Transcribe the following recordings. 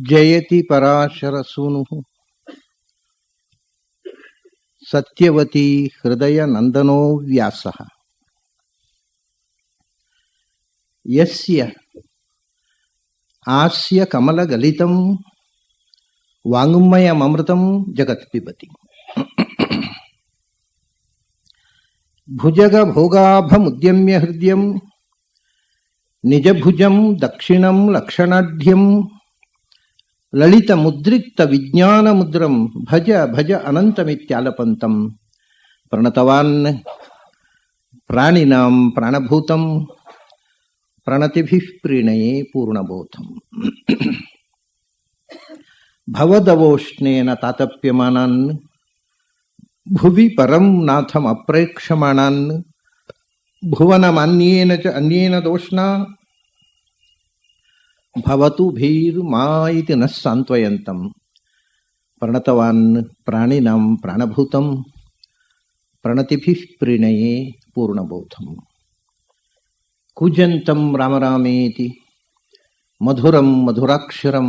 ಜಯತಿ ಪರಾಶರ ಸೂನು ಸತ್ಯವತಿ ಹೃದಯ ನಂದನೋ ವ್ಯಾಸ ಯಸ್ಯ ಆಸ್ಯ ಕಮಲಗಲಿತಂ ವಾಂಗ್ಮಯಮೃತಂ ಜಗತ್ ಪಿಬತಿ ಭುಜಗ ಭೋಗಾಭಮುದ್ಯಮ್ಯ ಹೃದಯಂ ನಿಜಭುಜಂ ದಕ್ಷಿಣಂ ಲಕ್ಷಣಾಢ್ಯಂ ಲಲಿತ ಮುದ್ರಿಕ್ತ ವಿಜ್ಞಾನ ಮುದ್ರಂ ಭಜ ಭಜ ಅನಂತಮಿತ್ಯಾಲಪಂತಂ ಪ್ರಣತವಾನ್ ಪ್ರಾಣಿನಾಂ ಪ್ರಾಣಭೂತಂ ಪ್ರಣತಿಭಿಃ ಪ್ರೀಣಯೇ ಪೂರ್ಣಬೋಧಂ ಭವದವೋಷ್ಣೇನ ತಾತಪ್ಯಮಾನಾನ್ ಭುವಿ ಪರಂ ನಾಥಂ ಅಪ್ರೇಕ್ಷಮಾಣಾನ್ ಭುವನಮನ್ಯೇನ ಚ ಅನ್ಯೇನ ದೋಷ್ಣಾ ಭವತು ಭೀರ್ಮಾ ಇತಿ ನ ಸಾಂತ್ವಯಂತಂ ಪ್ರಣತವಾನ್ ಪ್ರಾಣಿನಾಂ ಪ್ರಾಣಭೂತಂ ಪ್ರಣತಿಭಿಃ ಪ್ರೀಣಯೇ ಪೂರ್ಣಬೋಧಂ ಕೂಜಂತಂ ರಾಮರಾಮೇತಿ ಮಧುರಂ ಮಧುರಾಕ್ಷರಂ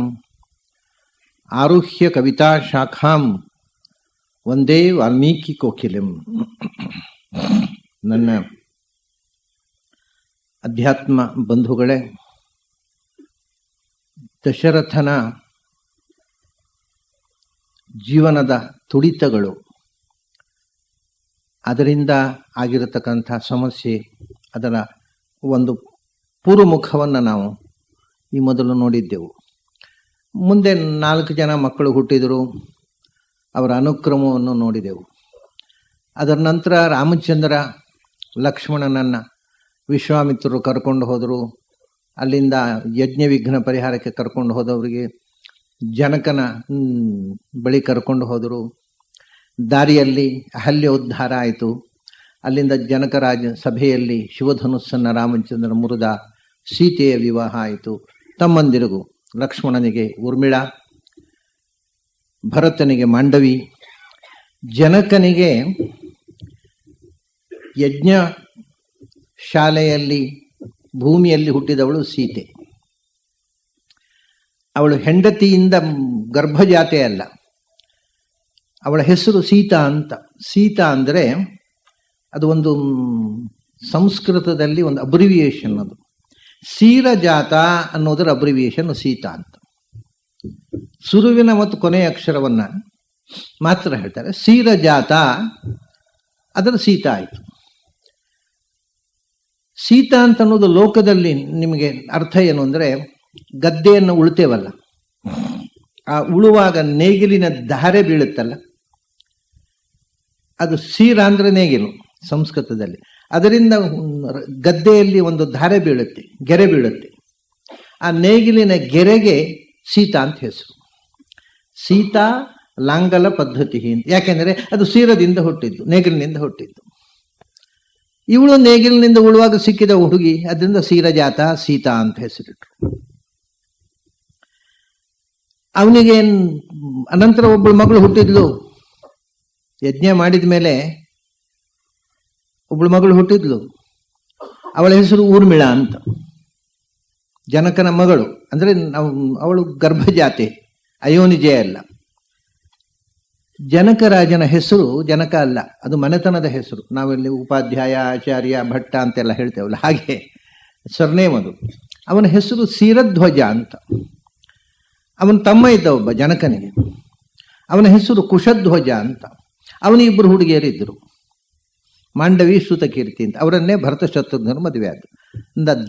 ಆರುಹ್ಯ ಕವಿತಾ ಶಾಖಾಂ ವಂದೇ ವಾಲ್ಮೀಕಿ ಕೋಕಿಲಂ. ನನ್ನ ಅಧ್ಯಾತ್ಮ ಬಂಧುಗಳೇ, ದಶರಥನ ಜೀವನದ ತುಡಿತಗಳು, ಅದರಿಂದ ಆಗಿರತಕ್ಕಂಥ ಸಮಸ್ಯೆ, ಅದರ ಒಂದು ಪೂರ್ವಮುಖವನ್ನು ನಾವು ಈ ಮೊದಲು ನೋಡಿದ್ದೆವು. ಮುಂದೆ 4 ಜನ ಮಕ್ಕಳು ಹುಟ್ಟಿದರು, ಅವರ ಅನುಕ್ರಮವನ್ನು ನೋಡಿದೆವು. ಅದರ ನಂತರ ರಾಮಚಂದ್ರ ಲಕ್ಷ್ಮಣನನ್ನು ವಿಶ್ವಾಮಿತ್ರರು ಕರ್ಕೊಂಡು ಹೋದರು. ಅಲ್ಲಿಂದ ಯಜ್ಞ ವಿಘ್ನ ಪರಿಹಾರಕ್ಕೆ ಕರ್ಕೊಂಡು ಹೋದವರಿಗೆ ಜನಕನ ಬಳಿ ಕರ್ಕೊಂಡು ಹೋದರು. ದಾರಿಯಲ್ಲಿ ಅಹಲ್ಯೋದ್ಧಾರ ಆಯಿತು. ಅಲ್ಲಿಂದ ಜನಕರಾಜ ಸಭೆಯಲ್ಲಿ ಶಿವಧನುಸ್ಸನ್ನು ರಾಮಚಂದ್ರ ಮುರಿದ, ಸೀತೆಯ ವಿವಾಹ ಆಯಿತು. ತಮ್ಮಂದಿರಿಗೂ ಲಕ್ಷ್ಮಣನಿಗೆ ಊರ್ಮಿಳ, ಭರತನಿಗೆ ಮಾಂಡವಿ, ಜನಕನಿಗೆ ಯಜ್ಞ ಶಾಲೆಯಲ್ಲಿ ಭೂಮಿಯಲ್ಲಿ ಹುಟ್ಟಿದವಳು ಸೀತೆ. ಅವಳು ಹೆಂಡತಿಯಿಂದ ಗರ್ಭಜಾತೆ ಅಲ್ಲ, ಅವಳ ಹೆಸರು ಸೀತಾ ಅಂತ. ಸೀತಾ ಅಂದರೆ ಅದು ಒಂದು ಸಂಸ್ಕೃತದಲ್ಲಿ ಒಂದು ಅಬ್ರಿವಿಯೇಷನ್. ಅದು ಸೀರಜಾತ ಅನ್ನೋದರ ಅಬ್ರಿವಿಯೇಷನ್ ಸೀತಾ ಅಂತ. ಸುರುವಿನ ಮತ್ತು ಕೊನೆಯ ಅಕ್ಷರವನ್ನ ಮಾತ್ರ ಹೇಳ್ತಾರೆ. ಸೀರಜಾತ ಅದರ ಸೀತಾ ಆಯಿತು. ಸೀತಾ ಅಂತ ಅನ್ನೋದು ಲೋಕದಲ್ಲಿ ನಿಮಗೆ ಅರ್ಥ ಏನು ಅಂದರೆ, ಗದ್ದೆಯನ್ನು ಉಳ್ತೇವಲ್ಲ, ಆ ಉಳುವಾಗ ನೇಗಿಲಿನ ಧಾರೆ ಬೀಳುತ್ತಲ್ಲ, ಅದು ಸೀರ ಅಂದರೆ ನೇಗಿಲು ಸಂಸ್ಕೃತದಲ್ಲಿ. ಅದರಿಂದ ಗದ್ದೆಯಲ್ಲಿ ಒಂದು ಧಾರೆ ಬೀಳುತ್ತೆ, ಗೆರೆ ಬೀಳುತ್ತೆ. ಆ ನೇಗಿಲಿನ ಗೆರೆಗೆ ಸೀತಾ ಅಂತ ಹೆಸರು. ಸೀತಾ ಲಾಂಗಲ ಪದ್ಧತಿ ಅಂತ. ಯಾಕೆಂದರೆ ಅದು ಸೀರದಿಂದ ಹುಟ್ಟಿದ್ದು, ನೇಗಿಲಿನಿಂದ ಹುಟ್ಟಿದ್ದು. ಇವಳು ನೇಗಿಲಿನಿಂದ ಉಳುವಾಗ ಸಿಕ್ಕಿದ ಹುಡುಗಿ, ಅದರಿಂದ ಸೀರಜಾತ ಸೀತಾ ಅಂತ ಹೆಸರಿಟ್ರು. ಅವನಿಗೆ ಅನಂತರ ಒಬ್ಬಳು ಮಗಳು ಹುಟ್ಟಿದ್ಲು. ಯಜ್ಞ ಮಾಡಿದ ಮೇಲೆ ಒಬ್ಬಳು ಮಗಳು ಹುಟ್ಟಿದ್ಲು. ಅವಳ ಹೆಸರು ಊರ್ಮಿಳಾ ಅಂತ. ಜನಕನ ಮಗಳು ಅಂದರೆ ಅವಳು ಗರ್ಭಜಾತೆ, ಅಯೋನಿಜೆ ಅಲ್ಲ. ಜನಕರಾಜನ ಹೆಸರು ಜನಕ ಅಲ್ಲ, ಅದು ಮನೆತನದ ಹೆಸರು. ನಾವೆಲ್ಲಿ ಉಪಾಧ್ಯಾಯ, ಆಚಾರ್ಯ, ಭಟ್ಟ ಅಂತೆಲ್ಲ ಹೇಳ್ತೇವಲ್ಲ, ಹಾಗೆ ಸರ್ನೇಮ್ ಅದು. ಅವನ ಹೆಸರು ಸೀರಧ್ವಜ ಅಂತ. ಅವನ ತಮ್ಮ ಇದ್ದ ಒಬ್ಬ ಜನಕನಿಗೆ, ಅವನ ಹೆಸರು ಕುಶಧ್ವಜ ಅಂತ. ಅವನಿಬ್ಬರು ಹುಡುಗಿಯರಿದ್ದರು, ಮಾಂಡವಿ ಶ್ರುತಕೀರ್ತಿ ಅಂತ. ಅವರನ್ನೇ ಭರತ ಶತ್ರುಘ್ನರು ಮದುವೆಯಾದರು.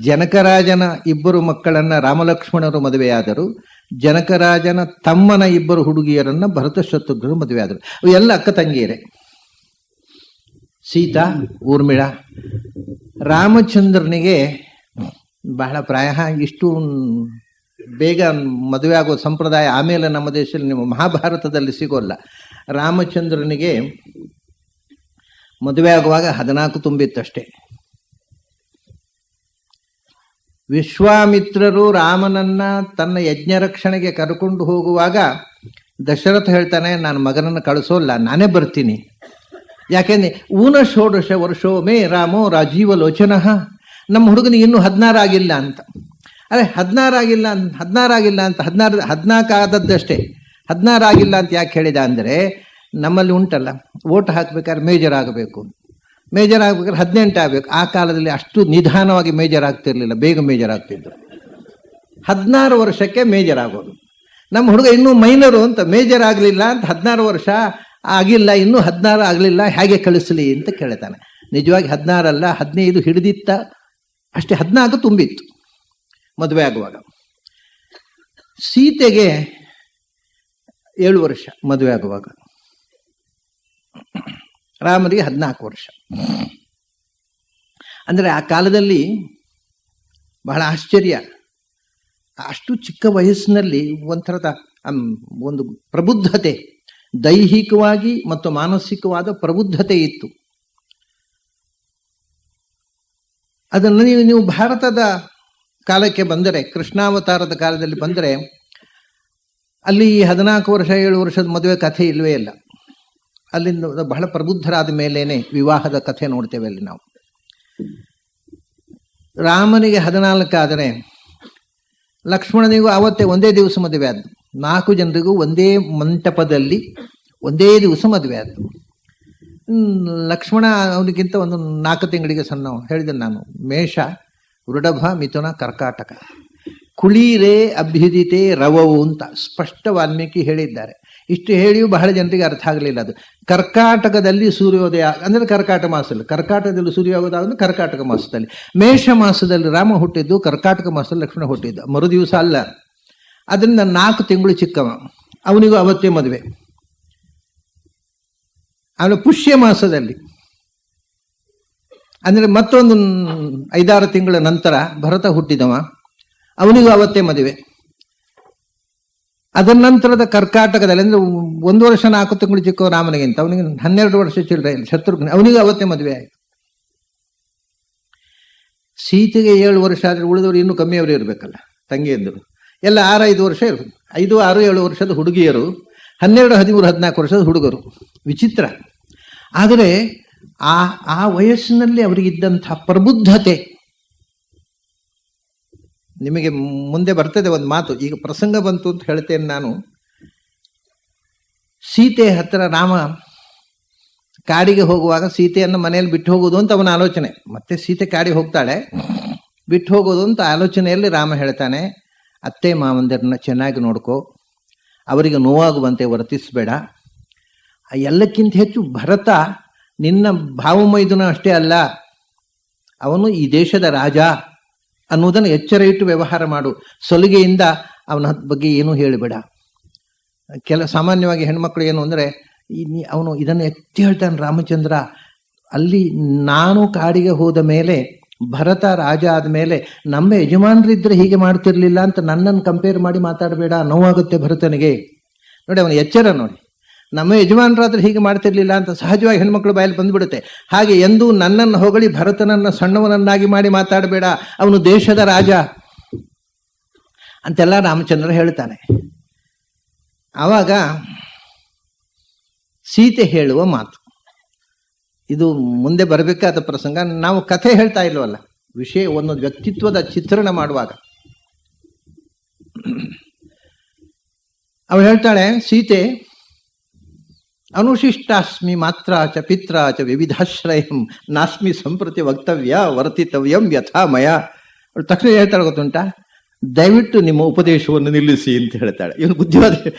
ಜನಕರಾಜನ 2 ಮಕ್ಕಳನ್ನ ರಾಮಲಕ್ಷ್ಮಣರು ಮದುವೆಯಾದರು. ಜನಕರಾಜನ ತಮ್ಮನ 2 ಹುಡುಗಿಯರನ್ನ ಭರತ ಶತ್ರುಘ್ನರು ಮದುವೆಯಾದರು. ಅವು ಎಲ್ಲ ಅಕ್ಕ ತಂಗಿಯರೇ, ಸೀತಾ, ಊರ್ಮಿಳಾ. ರಾಮಚಂದ್ರನಿಗೆ ಬಹಳ ಪ್ರಾಯ ಇಷ್ಟು ಬೇಗ ಮದುವೆ ಆಗೋ ಸಂಪ್ರದಾಯ ಆಮೇಲೆ ನಮ್ಮ ದೇಶದಲ್ಲಿ ನಿಮ್ಮ ಮಹಾಭಾರತದಲ್ಲಿ ಸಿಗೋಲ್ಲ. ರಾಮಚಂದ್ರನಿಗೆ ಮದುವೆ ಆಗುವಾಗ 14 ತುಂಬಿತ್ತಷ್ಟೇ. ವಿಶ್ವಾಮಿತ್ರರು ರಾಮನನ್ನ ತನ್ನ ಯಜ್ಞ ರಕ್ಷಣೆಗೆ ಕರ್ಕೊಂಡು ಹೋಗುವಾಗ ದಶರಥ ಹೇಳ್ತಾನೆ, ನಾನು ಮಗನನ್ನು ಕಳಿಸೋಲ್ಲ, ನಾನೇ ಬರ್ತೀನಿ. ಯಾಕೆಂದ್ರೆ ಊನಷೋಡಶ ವರ್ಷೋ ಮೇ ರಾಮೋ ರಾಜೀವ ಲೋಚನಃ, ನಮ್ಮ ಹುಡುಗನಿಗೆ ಇನ್ನೂ 16 ಆಗಿಲ್ಲ ಅಂತ. ಅರೆ 16 ಆಗಿಲ್ಲ ಅಂತ 14 ಆದದ್ದಷ್ಟೇ, 16 ಆಗಿಲ್ಲ ಅಂತ ಯಾಕೆ ಹೇಳಿದ ಅಂದರೆ, ನಮ್ಮಲ್ಲಿ ಉಂಟಲ್ಲ, ಓಟ್ ಹಾಕ್ಬೇಕಾದ್ರೆ ಮೇಜರ್ ಆಗಬೇಕು, ಮೇಜರ್ ಆಗ್ಬೇಕಾದ್ರೆ 18 ಆಗಬೇಕು. ಆ ಕಾಲದಲ್ಲಿ ಅಷ್ಟು ನಿಧಾನವಾಗಿ ಮೇಜರ್ ಆಗ್ತಿರ್ಲಿಲ್ಲ, ಬೇಗ ಮೇಜರ್ ಆಗ್ತಿದ್ರು. 16 ವರ್ಷಕ್ಕೆ ಮೇಜರ್ ಆಗೋದು. ನಮ್ಮ ಹುಡುಗ ಇನ್ನೂ ಮೈನರು ಅಂತ, ಮೇಜರ್ ಆಗಲಿಲ್ಲ ಅಂತ 16 ವರ್ಷ ಆಗಿಲ್ಲ, ಇನ್ನೂ 16 ಆಗಲಿಲ್ಲ, ಹೇಗೆ ಕಳಿಸ್ಲಿ ಅಂತ ಕೇಳ್ತಾನೆ. ನಿಜವಾಗಿ 16 ಅಲ್ಲ, 15 ಹಿಡಿದಿತ್ತ ಅಷ್ಟೇ, 14 ತುಂಬಿತ್ತು ಮದುವೆ ಆಗುವಾಗ. ಸೀತೆಗೆ 7 ವರ್ಷ ಮದುವೆ ಆಗುವಾಗ, ರಾಮನಿಗೆ 14 ವರ್ಷ. ಅಂದರೆ ಆ ಕಾಲದಲ್ಲಿ ಬಹಳ ಆಶ್ಚರ್ಯ, ಅಷ್ಟು ಚಿಕ್ಕ ವಯಸ್ಸಿನಲ್ಲಿ ಒಂಥರದ ಒಂದು ಪ್ರಬುದ್ಧತೆ, ದೈಹಿಕವಾಗಿ ಮತ್ತು ಮಾನಸಿಕವಾದ ಪ್ರಬುದ್ಧತೆ ಇತ್ತು. ಅದನ್ನು ನೀವು ಭಾರತದ ಕಾಲಕ್ಕೆ ಬಂದರೆ, ಕೃಷ್ಣಾವತಾರದ ಕಾಲದಲ್ಲಿ ಬಂದರೆ, ಅಲ್ಲಿ 14 ವರ್ಷ 7 ವರ್ಷದ ಮದುವೆ ಕಥೆ ಇಲ್ಲವೇ ಇಲ್ಲ. ಅಲ್ಲಿಂದ ಬಹಳ ಪ್ರಬುದ್ಧರಾದ ಮೇಲೇನೆ ವಿವಾಹದ ಕಥೆ ನೋಡ್ತೇವೆ ಅಲ್ಲಿ ನಾವು. ರಾಮನಿಗೆ 14 ಆದರೆ ಲಕ್ಷ್ಮಣನಿಗೂ ಆವತ್ತೇ ಒಂದೇ ದಿವಸ ಮದುವೆ ಆದ್ದು. 4 ಜನರಿಗೂ ಒಂದೇ ಮಂಟಪದಲ್ಲಿ ಒಂದೇ ದಿವಸ ಮದುವೆ ಆದ್ದು. ಲಕ್ಷ್ಮಣ ಅವನಿಗಿಂತ ಒಂದು 4 ತಿಂಗಳಿಗೆ ಸಣ್ಣ. ಹೇಳಿದೆ ನಾನು, ಮೇಷ, ವೃಷಭ, ಮಿಥುನ, ಕರ್ಕಾಟಕ, ಕುಳೀರೇ ಅಭ್ಯುದಿತೆ ರವವು ಅಂತ ಸ್ಪಷ್ಟ ವಾಲ್ಮೀಕಿ ಹೇಳಿದ್ದಾರೆ. ಇಷ್ಟು ಹೇಳಿಯೂ ಬಹಳ ಜನರಿಗೆ ಅರ್ಥ ಆಗಲಿಲ್ಲ. ಅದು ಕರ್ಕಾಟಕದಲ್ಲಿ ಸೂರ್ಯೋದಯ ಅಂದರೆ ಕರ್ಕಾಟ ಮಾಸದಲ್ಲಿ, ಕರ್ಕಾಟಕದಲ್ಲಿ ಸೂರ್ಯೋದಯ ಕರ್ಕಾಟಕ ಮಾಸದಲ್ಲಿ, ಮೇಷ ಮಾಸದಲ್ಲಿ ರಾಮ ಹುಟ್ಟಿದ್ದು, ಕರ್ಕಾಟಕ ಮಾಸದಲ್ಲಿ ಲಕ್ಷ್ಮಣ ಹುಟ್ಟಿದ್ದು, ಮರು ದಿವಸ ಅಲ್ಲ. ಅದರಿಂದ 4 ತಿಂಗಳು ಚಿಕ್ಕವ, ಅವನಿಗೂ ಅವತ್ತೇ ಮದುವೆ. ಆಮೇಲೆ ಪುಷ್ಯ ಮಾಸದಲ್ಲಿ ಅಂದರೆ ಮತ್ತೊಂದು 5-6 ತಿಂಗಳ ನಂತರ ಭರತ ಹುಟ್ಟಿದವ, ಅವನಿಗೂ ಅವತ್ತೇ ಮದುವೆ. ಅದರ ನಂತರದ ಕರ್ಕಾಟಕದಲ್ಲಿ ಅಂದರೆ 1 ವರ್ಷ 4 ತಿಂಗಳು ಚಿಕ್ಕ ರಾಮನಿಗಿಂತ, ಅವನಿಗೆ 12 ವರ್ಷ ಚಿಲ್ಲರೆ ಶತ್ರುಘ್ನ, ಅವನಿಗೂ ಅವತ್ತೇ ಮದುವೆ ಆಯಿತು. ಸೀತೆಗೆ 7 ವರ್ಷ ಆದರೆ ಉಳಿದವರು ಇನ್ನೂ ಕಮ್ಮಿಯವರು ಇರಬೇಕಲ್ಲ, ತಂಗಿಯಂದರು ಎಲ್ಲ 6-5 ವರ್ಷ ಇರ್ಬೇಕು. 5, 6, 7 ವರ್ಷದ ಹುಡುಗಿಯರು, 12, 13, 14 ವರ್ಷದ ಹುಡುಗರು. ವಿಚಿತ್ರ. ಆದರೆ ಆ ವಯಸ್ಸಿನಲ್ಲಿ ಅವರಿಗಿದ್ದಂಥ ಪ್ರಬುದ್ಧತೆ, ನಿಮಗೆ ಮುಂದೆ ಬರ್ತದೆ ಒಂದು ಮಾತು, ಈಗ ಪ್ರಸಂಗ ಬಂತು ಅಂತ ಹೇಳ್ತೇನೆ ನಾನು. ಸೀತೆ ಹತ್ತಿರ ರಾಮ ಕಾಡಿಗೆ ಹೋಗುವಾಗ ಸೀತೆಯನ್ನು ಮನೆಯಲ್ಲಿ ಬಿಟ್ಟು ಹೋಗೋದು ಅಂತ ಅವನ ಆಲೋಚನೆ. ಮತ್ತೆ ಸೀತೆ ಕಾಡಿಗೆ ಹೋಗ್ತಾಳೆ, ಬಿಟ್ಟು ಹೋಗೋದು ಅಂತ ಆಲೋಚನೆಯಲ್ಲಿ ರಾಮ ಹೇಳ್ತಾನೆ, ಅತ್ತೆ ಮಾವಂದಿರನ್ನ ಚೆನ್ನಾಗಿ ನೋಡ್ಕೋ, ಅವರಿಗೆ ನೋವಾಗುವಂತೆ ವರ್ತಿಸಬೇಡ. ಎಲ್ಲಕ್ಕಿಂತ ಹೆಚ್ಚು ಭರತ ನಿನ್ನ ಭಾವಮೈದುನ ಅಷ್ಟೇ ಅಲ್ಲ, ಅವನು ಈ ದೇಶದ ರಾಜ ಅನ್ನೋದನ್ನು ಎಚ್ಚರ ಇಟ್ಟು ವ್ಯವಹಾರ ಮಾಡು. ಸಲಿಗೆಯಿಂದ ಅವನ ಬಗ್ಗೆ ಏನೂ ಹೇಳಿಬೇಡ. ಸಾಮಾನ್ಯವಾಗಿ ಹೆಣ್ಮಕ್ಳು ಏನು ಅಂದರೆ, ಅವನು ಇದನ್ನು ಎತ್ತಿ ಹೇಳ್ತಾನೆ ರಾಮಚಂದ್ರ, ಅಲ್ಲಿ ನಾನು ಕಾಡಿಗೆ ಹೋದ ಮೇಲೆ, ಭರತ ರಾಜ ಆದಮೇಲೆ ನಮ್ಮ ಯಜಮಾನರಿದ್ರೆ ಹೀಗೆ ಮಾಡ್ತಿರ್ಲಿಲ್ಲ ಅಂತ ನನ್ನನ್ನು ಕಂಪೇರ್ ಮಾಡಿ ಮಾತಾಡಬೇಡ, ನೋವಾಗುತ್ತೆ ಭರತನಿಗೆ. ನೋಡಿ ಅವನ ಎಚ್ಚರ ನೋಡಿ, ನಮ್ಮ ಯಜಮಾನರಾದ್ರೆ ಹೀಗೆ ಮಾಡ್ತಿರ್ಲಿಲ್ಲ ಅಂತ ಸಹಜವಾಗಿ ಹೆಣ್ಮಕ್ಳು ಬಾಯಲ್ಲಿ ಬಂದ್ಬಿಡುತ್ತೆ. ಹಾಗೆ ಎಂದೂ ನನ್ನನ್ನು ಹೊಗಳಿ ಭರತನನ್ನು ಸಣ್ಣವನನ್ನಾಗಿ ಮಾಡಿ ಮಾತಾಡಬೇಡ, ಅವನು ದೇಶದ ರಾಜ ಅಂತೆಲ್ಲ ರಾಮಚಂದ್ರ ಹೇಳ್ತಾನೆ. ಆವಾಗ ಸೀತೆ ಹೇಳುವ ಮಾತು ಇದು ಮುಂದೆ ಬರಬೇಕಾದ ಪ್ರಸಂಗ. ನಾವು ಕಥೆ ಹೇಳ್ತಾ ಇಲ್ವಲ್ಲ, ವಿಷಯ ಒಂದೊಂದು ವ್ಯಕ್ತಿತ್ವದ ಚಿತ್ರಣ ಮಾಡುವಾಗ ಅವಳು ಹೇಳ್ತಾಳೆ, ಸೀತೆ ಅನುಶಿಷ್ಟಾಸ್ಮಿ ಮಾತ್ರ ಚ ಪಿತ್ರ ಚ ವಿವಿಧಾಶ್ರಯಂ ನಾಸ್ಮಿ ಸಂಪ್ರತಿ ವಕ್ತವ್ಯ ವರ್ತಿತವ್ಯಂ ಯಥಾ ಮಯ. ಅವಳು ತಕ್ಷಣ ಹೇಳ್ತಾಳೆ ಗೊತ್ತುಂಟಾ, ದಯವಿಟ್ಟು ನಿಮ್ಮ ಉಪದೇಶವನ್ನು ನಿಲ್ಲಿಸಿ ಅಂತ ಹೇಳ್ತಾಳೆ. ಇವನು ಬುದ್ಧಿವಾದ,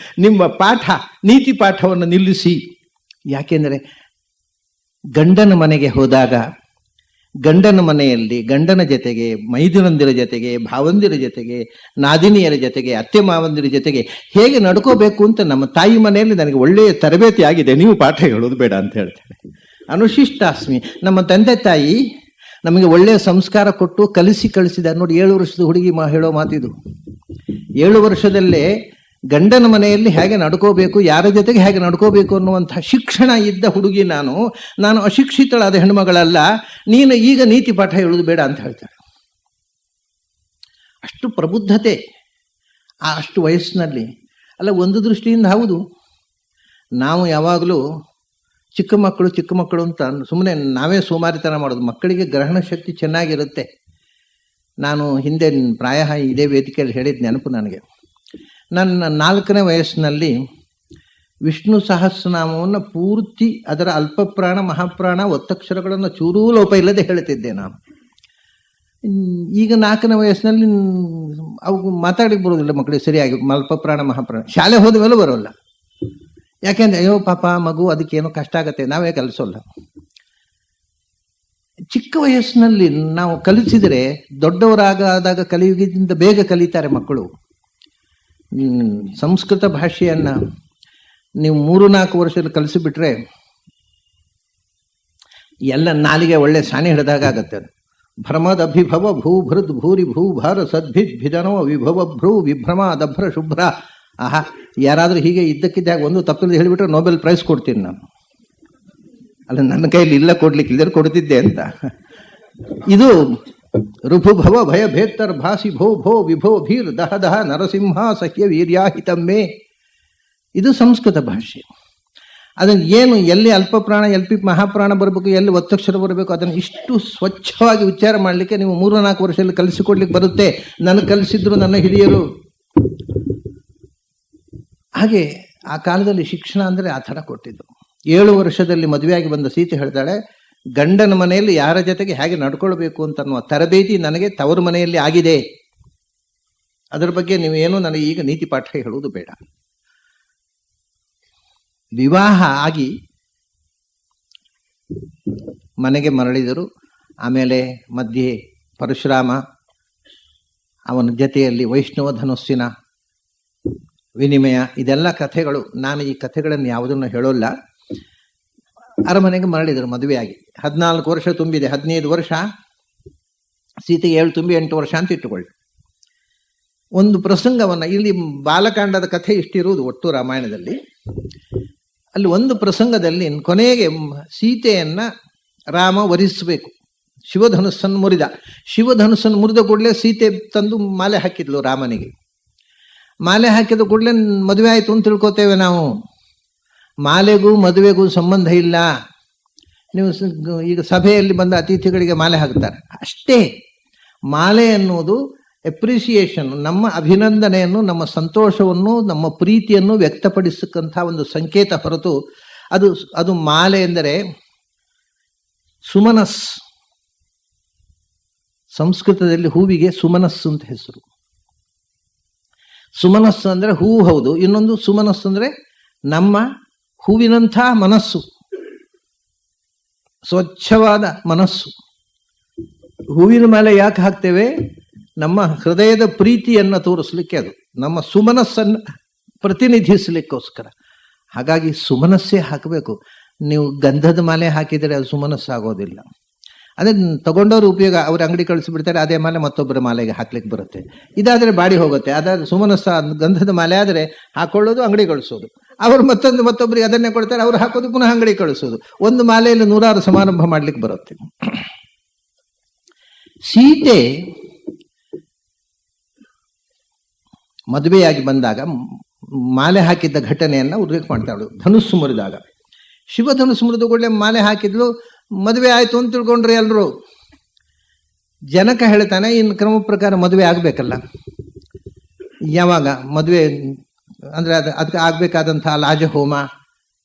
ನಿಮ್ಮ ಪಾಠ ನೀತಿ ಪಾಠವನ್ನು ನಿಲ್ಲಿಸಿ. ಯಾಕೆಂದರೆ ಗಂಡನ ಮನೆಗೆ ಹೋದಾಗ ಗಂಡನ ಮನೆಯಲ್ಲಿ ಗಂಡನ ಜೊತೆಗೆ, ಮೈದುನಂದಿರ ಜೊತೆಗೆ, ಭಾವಂದಿರ ಜೊತೆಗೆ, ನಾದಿನಿಯರ ಜೊತೆಗೆ, ಅತ್ತೆ ಮಾವಂದಿರ ಜೊತೆಗೆ ಹೇಗೆ ನಡ್ಕೋಬೇಕು ಅಂತ ನಮ್ಮ ತಾಯಿ ಮನೆಯಲ್ಲಿ ನನಗೆ ಒಳ್ಳೆಯ ತರಬೇತಿ ಆಗಿದೆ, ನೀವು ಪಾಠ ಹೇಳೋದು ಬೇಡ ಅಂತ ಹೇಳ್ತಾಳೆ. ಅನುಶಿಷ್ಟಾಸ್ಮಿ, ನಮ್ಮ ತಂದೆ ತಾಯಿ ನಮಗೆ ಒಳ್ಳೆಯ ಸಂಸ್ಕಾರ ಕೊಟ್ಟು ಕಳಿಸಿದ. ನೋಡಿ 7 ವರ್ಷದ ಹುಡುಗಿ ಹೇಳೋ ಮಾತಿದು. 7 ವರ್ಷದಲ್ಲೇ ಗಂಡನ ಮನೆಯಲ್ಲಿ ಹೇಗೆ ನಡ್ಕೋಬೇಕು, ಯಾರ ಜೊತೆಗೆ ಹೇಗೆ ನಡ್ಕೋಬೇಕು ಅನ್ನುವಂಥ ಶಿಕ್ಷಣ ಇದ್ದ ಹುಡುಗಿ ನಾನು ಅಶಿಕ್ಷಿತಳಾದ ಹೆಣ್ಮಗಳಲ್ಲ, ನೀನು ಈಗ ನೀತಿ ಪಾಠ ಹೇಳುವುದು ಬೇಡ ಅಂತ ಹೇಳ್ತಾಳೆ. ಅಷ್ಟು ಪ್ರಬುದ್ಧತೆ ಅಷ್ಟು ವಯಸ್ಸಿನಲ್ಲಿ. ಅಲ್ಲ, ಒಂದು ದೃಷ್ಟಿಯಿಂದ ಹೌದು, ನಾವು ಯಾವಾಗಲೂ ಚಿಕ್ಕ ಮಕ್ಕಳು ಅಂತ ಸುಮ್ಮನೆ ನಾವೇ ಸೋಮಾರಿತನ ಮಾಡೋದು. ಮಕ್ಕಳಿಗೆ ಗ್ರಹಣ ಶಕ್ತಿ ಚೆನ್ನಾಗಿರುತ್ತೆ. ನಾನು ಹಿಂದೆ ಪ್ರಾಯ ಇದೇ ವೇದಿಕೆಯಲ್ಲಿ ಹೇಳಿದ ನೆನಪು ನನಗೆ. ನನ್ನ 4ನೇ ವಯಸ್ಸಿನಲ್ಲಿ ವಿಷ್ಣು ಸಹಸ್ರನಾಮವನ್ನು ಪೂರ್ತಿ ಅದರ ಅಲ್ಪಪ್ರಾಣ ಮಹಾಪ್ರಾಣ ಒತ್ತಕ್ಷರಗಳನ್ನು ಚೂರೂ ಲೋಪ ಇಲ್ಲದೆ ಹೇಳ್ತಿದ್ದೆ ನಾನು. ಈಗ 4ನೇ ವಯಸ್ಸಿನಲ್ಲಿ ಅವು ಮಾತಾಡಿಕ್ ಬರೋದಿಲ್ಲ ಮಕ್ಕಳಿಗೆ ಸರಿಯಾಗಿ, ಅಲ್ಪಪ್ರಾಣ ಮಹಾಪ್ರಾಣ. ಶಾಲೆ ಹೋದ ಮೇಲೂ ಬರೋಲ್ಲ. ಯಾಕೆಂದ್ರೆ ಅಯ್ಯೋ ಪಾಪ ಮಗು ಅದಕ್ಕೇನೋ ಕಷ್ಟ ಆಗತ್ತೆ, ನಾವೇ ಕಲಿಸೋಲ್ಲ. ಚಿಕ್ಕ ವಯಸ್ಸಿನಲ್ಲಿ ನಾವು ಕಲಿಸಿದರೆ ದೊಡ್ಡವರಾಗಾದಾಗ ಕಲಿಯುವುದಕ್ಕಿಂತ ಬೇಗ ಕಲಿತಾರೆ ಮಕ್ಕಳು. ಸಂಸ್ಕೃತ ಭಾಷೆಯನ್ನ ನೀವು 3-4 ವರ್ಷದಲ್ಲಿ ಕಲಿಸಿಬಿಟ್ರೆ ಎಲ್ಲ ನಾಲಿಗೆ ಒಳ್ಳೆ ಸಾಣಿ ಹಿಡಿದಾಗ ಆಗತ್ತೆ. ಭ್ರಮದ ಅಭಿಭವ ಭೂಭೃದ್ ಭೂರಿ ಭೂಭಾರ ಸದ್ಭಿದ್ ಭಿದನೋ ವಿಭವ ಭ್ರೂ ವಿಭ್ರಮ ದಭ್ರ ಶುಭ್ರ. ಆಹಾ, ಯಾರಾದ್ರೂ ಹೀಗೆ ಇದ್ದಕ್ಕಿದ್ದಾಗ ಒಂದು ತಪ್ಪಿಲ್ಲದೆ ಹೇಳಿಬಿಟ್ರೆ ನೊಬೆಲ್ ಪ್ರೈಸ್ ಕೊಡ್ತೀನಿ ನಾನು. ಅಲ್ಲ, ನನ್ನ ಕೈಯಲ್ಲಿ ಇಲ್ಲ ಕೊಡ್ಲಿಕ್ಕೆ, ಇಲ್ಲದ್ರೆ ಕೊಡ್ತಿದ್ದೆ ಅಂತ. ಇದು ಋಭುಭವ ಭಯ ಭೇತ್ತರ್ ಭಾಸಿ ಭೋ ಭೋ ವಿಭೋ ಭೀರ್ ದಹ ದಹ ನರಸಿಂಹ ಸಹ್ಯ ವೀರ್ಯಾಹಿತಮ್ಮೆ. ಇದು ಸಂಸ್ಕೃತ ಭಾಷೆ. ಅದನ್ನು ಏನು ಎಲ್ಲಿ ಅಲ್ಪಪ್ರಾಣ ಎಲ್ಲಿ ಮಹಾಪ್ರಾಣ ಬರಬೇಕು, ಎಲ್ಲಿ ಒತ್ತಕ್ಷರ ಬರಬೇಕು, ಅದನ್ನು ಇಷ್ಟು ಸ್ವಚ್ಛವಾಗಿ ಉಚ್ಚಾರ ಮಾಡಲಿಕ್ಕೆ ನೀವು 3-4 ವರ್ಷದಲ್ಲಿ ಕಲಿಸಿಕೊಡ್ಲಿಕ್ಕೆ ಬರುತ್ತೆ. ನನಗೆ ಕಲಿಸಿದ್ರು ನನ್ನ ಹಿರಿಯರು. ಹಾಗೆ ಆ ಕಾಲದಲ್ಲಿ ಶಿಕ್ಷಣ ಅಂದರೆ ಆ ಥರ ಕೊಟ್ಟಿದ್ದು. 7 ವರ್ಷದಲ್ಲಿ ಮದುವೆಯಾಗಿ ಬಂದ ಸೀತೆ ಹೇಳ್ತಾಳೆ, ಗಂಡನ ಮನೆಯಲ್ಲಿ ಯಾರ ಜೊತೆಗೆ ಹೇಗೆ ನಡ್ಕೊಳ್ಬೇಕು ಅಂತ ಅನ್ನುವ ತರಬೇತಿ ನನಗೆ ತವರು ಮನೆಯಲ್ಲಿ ಆಗಿದೆ. ಅದರ ಬಗ್ಗೆ ನೀವೇನು ನನಗೆ ಈಗ ನೀತಿ ಪಾಠ ಹೇಳುವುದು ಬೇಡ. ವಿವಾಹ ಆಗಿ ಮನೆಗೆ ಮರಳಿದರು. ಆಮೇಲೆ ಮಧ್ಯೆ ಪರಶುರಾಮ, ಅವನ ಜೊತೆಯಲ್ಲಿ ವೈಷ್ಣವ ಧನುಸ್ಸಿನ ವಿನಿಮಯ, ಇದೆಲ್ಲ ಕಥೆಗಳು. ನಾನು ಈ ಕಥೆಗಳನ್ನು ಯಾವುದನ್ನು ಹೇಳೋಲ್ಲ. ಅರಮನೆಗೆ ಮರಳಿದರು ಮದುವೆಯಾಗಿ. 14 ವರ್ಷ ತುಂಬಿದೆ. 15 ವರ್ಷ ಸೀತೆಗೆ 7 ತುಂಬಿ 8 ವರ್ಷ ಅಂತ ಇಟ್ಟುಕೊಳ್ಳಿ. ಒಂದು ಪ್ರಸಂಗವನ್ನ, ಇಲ್ಲಿ ಬಾಲಕಾಂಡದ ಕಥೆ ಇಷ್ಟಿರುವುದು ಒಟ್ಟು ರಾಮಾಯಣದಲ್ಲಿ. ಅಲ್ಲಿ ಒಂದು ಪ್ರಸಂಗದಲ್ಲಿ ಕೊನೆಗೆ ಸೀತೆಯನ್ನ ರಾಮ ವರಿಸಬೇಕು. ಶಿವಧನುಸ್ಸನ್ನು ಮುರಿದ. ಶಿವಧನುಸ್ಸನ್ನು ಮುರಿದ ಕೂಡಲೇ ಸೀತೆ ತಂದು ಮಾಲೆ ಹಾಕಿದ್ಲು ರಾಮನಿಗೆ. ಮಾಲೆ ಹಾಕಿದ ಕೂಡಲೇ ಮದುವೆ ಆಯಿತು ಅಂತ ತಿಳ್ಕೊತೇವೆ ನಾವು. ಮಾಲೆಗೂ ಮದುವೆಗೂ ಸಂಬಂಧ ಇಲ್ಲ. ನೀವು ಈಗ ಸಭೆಯಲ್ಲಿ ಬಂದ ಅತಿಥಿಗಳಿಗೆ ಮಾಲೆ ಹಾಕ್ತಾರೆ ಅಷ್ಟೇ. ಮಾಲೆ ಅನ್ನೋದು ಎಪ್ರಿಸಿಯೇಷನ್, ನಮ್ಮ ಅಭಿನಂದನೆಯನ್ನು, ನಮ್ಮ ಸಂತೋಷವನ್ನು, ನಮ್ಮ ಪ್ರೀತಿಯನ್ನು ವ್ಯಕ್ತಪಡಿಸಕ್ಕಂಥ ಒಂದು ಸಂಕೇತ ಹೊರತು ಅದು ಮಾಲೆ ಎಂದರೆ ಸುಮನಸ್. ಸಂಸ್ಕೃತದಲ್ಲಿ ಹೂವಿಗೆ ಸುಮನಸ್ಸು ಅಂತ ಹೆಸರು. ಸುಮನಸ್ಸು ಅಂದ್ರೆ ಹೂವು ಹೌದು, ಇನ್ನೊಂದು ಸುಮನಸ್ಸು ಅಂದ್ರೆ ನಮ್ಮ ಹೂವಿನಂಥ ಮನಸ್ಸು, ಸ್ವಚ್ಛವಾದ ಮನಸ್ಸು. ಹೂವಿನ ಮೇಲೆ ಯಾಕೆ ಹಾಕ್ತೇವೆ? ನಮ್ಮ ಹೃದಯದ ಪ್ರೀತಿಯನ್ನು ತೋರಿಸ್ಲಿಕ್ಕೆ, ಅದು ನಮ್ಮ ಸುಮನಸ್ಸನ್ನು ಪ್ರತಿನಿಧಿಸಲಿಕ್ಕೋಸ್ಕರ. ಹಾಗಾಗಿ ಸುಮನಸ್ಸೇ ಹಾಕಬೇಕು. ನೀವು ಗಂಧದ ಮಾಲೆ ಹಾಕಿದರೆ ಅದು ಸುಮನಸ್ಸಾಗೋದಿಲ್ಲ. ಅದೇ ತಗೊಂಡವ್ರ ಉಪಯೋಗ, ಅವ್ರ ಅಂಗಡಿ ಕಳಿಸಿಬಿಡ್ತಾರೆ, ಅದೇ ಮಾಲೆ ಮತ್ತೊಬ್ಬರ ಮಾಲೆಗೆ ಹಾಕ್ಲಿಕ್ಕೆ ಬರುತ್ತೆ. ಇದಾದರೆ ಬಾಡಿ ಹೋಗುತ್ತೆ. ಅದಾದ್ರೆ ಸುಮನಸ್ಸ ಗಂಧದ ಮಾಲೆ ಆದರೆ ಹಾಕೊಳ್ಳೋದು, ಅಂಗಡಿ ಕಳಿಸೋದು. ಅವರು ಮತ್ತೊಬ್ಬರಿಗೆ ಅದನ್ನೇ ಕೊಡ್ತಾರೆ, ಅವ್ರು ಹಾಕೋದು, ಪುನಃ ಅಂಗಡಿ ಕಳಿಸೋದು. ಒಂದು ಮಾಲೆಯಲ್ಲಿ 100 ಸಮಾರಂಭ ಮಾಡ್ಲಿಕ್ಕೆ ಬರುತ್ತೆ. ಸೀತೆ ಮದುವೆಯಾಗಿ ಬಂದಾಗ ಮಾಲೆ ಹಾಕಿದ್ದ ಘಟನೆಯನ್ನ ಉಲ್ಲೇಖ ಮಾಡ್ತಾಳು. ಧನುಸ್ಸು ಮುರಿದಾಗ, ಶಿವ ಧನುಸ್ಸು ಮುರಿದು ಕೂಡಲೇ ಮಾಲೆ ಹಾಕಿದ್ಲು. ಮದುವೆ ಆಯ್ತು ಅಂತ ತಿಳ್ಕೊಂಡ್ರೆ ಎಲ್ರು. ಜನಕ ಹೇಳ್ತಾನೆ, ಇನ್ನು ಕ್ರಮ ಪ್ರಕಾರ ಮದುವೆ ಆಗ್ಬೇಕಲ್ಲ. ಯಾವಾಗ ಮದುವೆ ಅಂದ್ರೆ ಅದಕ್ಕೆ ಆಗ್ಬೇಕಾದಂತಹ ಲಾಜಹೋಮ,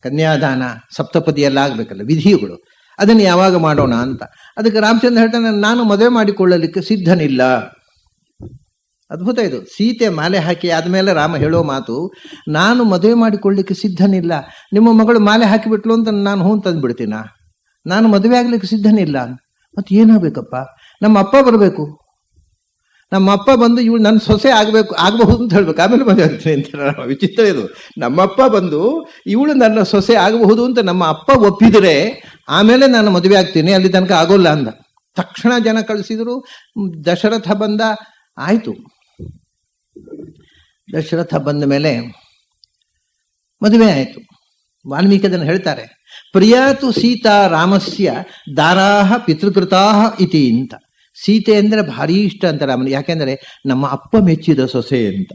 ಕನ್ಯಾದಾನ, ಸಪ್ತಪದಿ ಎಲ್ಲ ಆಗ್ಬೇಕಲ್ಲ, ವಿಧಿಗಳು. ಅದನ್ನು ಯಾವಾಗ ಮಾಡೋಣ ಅಂತ. ಅದಕ್ಕೆ ರಾಮಚಂದ್ರ ಹೇಳ್ತಾನೆ, ನಾನು ಮದುವೆ ಮಾಡಿಕೊಳ್ಳಲಿಕ್ಕೆ ಸಿದ್ಧನಿಲ್ಲ. ಅದ್ಭುತ ಇದು. ಸೀತೆ ಮಾಲೆ ಹಾಕಿ ಆದ್ಮೇಲೆ ರಾಮ ಹೇಳೋ ಮಾತು, ನಾನು ಮದುವೆ ಮಾಡಿಕೊಳ್ಳಲಿಕ್ಕೆ ಸಿದ್ಧನಿಲ್ಲ. ನಿಮ್ಮ ಮಗಳು ಮಾಲೆ ಹಾಕಿಬಿಟ್ಲು ಅಂತ ನಾನು ಹೂ ತಂದ್ಬಿಡ್ತೀನ? ನಾನು ಮದುವೆ ಆಗ್ಲಿಕ್ಕೆ ಸಿದ್ಧನಿಲ್ಲ. ಮತ್ತೆ ಏನಾಗಬೇಕಪ್ಪ? ನಮ್ಮ ಅಪ್ಪ ಬರಬೇಕು. ನಮ್ಮ ಅಪ್ಪ ಬಂದು ಇವಳು ನನ್ನ ಸೊಸೆ ಆಗಬಹುದು ಅಂತ ಹೇಳ್ಬೇಕು, ಆಮೇಲೆ ಮದುವೆ ಆಗ್ತೀನಿ ಅಂತ. ವಿಚಿತ್ರ ಇದು. ನಮ್ಮಪ್ಪ ಬಂದು ಇವಳು ನನ್ನ ಸೊಸೆ ಆಗಬಹುದು ಅಂತ ನಮ್ಮ ಅಪ್ಪ ಒಪ್ಪಿದರೆ ಆಮೇಲೆ ನಾನು ಮದುವೆ ಆಗ್ತೀನಿ, ಅಲ್ಲಿ ತನಕ ಆಗೋಲ್ಲ ಅಂದ. ತಕ್ಷಣ ಜನ ಕಳಿಸಿದ್ರು. ದಶರಥ ಬಂದ. ಆಯ್ತು. ದಶರಥ ಬಂದ ಮೇಲೆ ಮದುವೆ ಆಯಿತು. ವಾಲ್ಮೀಕಿ ಅದನ್ನು ಹೇಳ್ತಾರೆ, ಪ್ರಿಯಾತು ಸೀತಾ ರಾಮಸ್ಯ ದಾರಾಹ ಪಿತೃಕೃತಾಹ ಇತಿ ಅಂತ. ಸೀತೆ ಅಂದ್ರೆ ಭಾರಿ ಇಷ್ಟ ಅಂತ ರಾಮನಿಗೆ. ಯಾಕೆಂದ್ರೆ ನಮ್ಮ ಅಪ್ಪ ಮೆಚ್ಚಿದ ಸೊಸೆ ಅಂತ.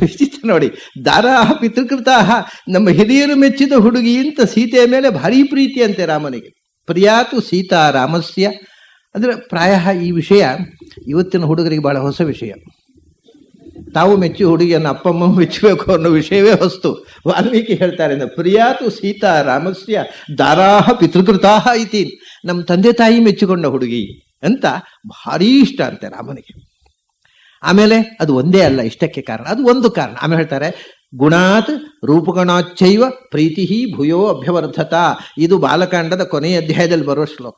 ವಿಚಿತ್ರ ನೋಡಿ. ದಾರಾಹ ಪಿತೃಕೃತಾಹ, ನಮ್ಮ ಹಿರಿಯರು ಮೆಚ್ಚಿದ ಹುಡುಗಿ ಅಂತ ಸೀತೆಯ ಮೇಲೆ ಭಾರಿ ಪ್ರೀತಿ ಅಂತೆ ರಾಮನಿಗೆ. ಪ್ರಿಯಾತು ಸೀತಾ ರಾಮಸ್ಯ ಅಂದರೆ ಪ್ರಾಯ ಈ ವಿಷಯ ಇವತ್ತಿನ ಹುಡುಗರಿಗೆ ಬಹಳ ಹೊಸ ವಿಷಯ. ತಾವು ಮೆಚ್ಚಿ ಹುಡುಗಿಯನ್ನು ಅಪ್ಪಮ್ಮ ಮೆಚ್ಚಬೇಕು ಅನ್ನೋ ವಿಷಯವೇ ಹೊಸ್ತು. ವಾಲ್ಮೀಕಿ ಹೇಳ್ತಾರೆ, ಪ್ರಿಯಾತು ಸೀತಾ ರಾಮಸ್ಯ ದಾರಾಹ ಪಿತೃಕೃತಾಹ ಇತಿ. ನಮ್ಮ ತಂದೆ ತಾಯಿ ಮೆಚ್ಚಿಕೊಂಡ ಹುಡುಗಿ ಅಂತ ಭಾರೀ ಇಷ್ಟ ಅಂತೆ ರಾಮನಿಗೆ. ಆಮೇಲೆ ಅದು ಒಂದೇ ಅಲ್ಲ ಇಷ್ಟಕ್ಕೆ ಕಾರಣ, ಅದು ಒಂದು ಕಾರಣ. ಆಮೇಲೆ ಹೇಳ್ತಾರೆ, ಗುಣಾತ್ ರೂಪಗುಣಾಚ್ಚೈವ ಪ್ರೀತಿ ಭೂಯೋ ಅಭ್ಯವರ್ಧತ. ಇದು ಬಾಲಕಾಂಡದ ಕೊನೆಯ ಅಧ್ಯಾಯದಲ್ಲಿ ಬರುವ ಶ್ಲೋಕ.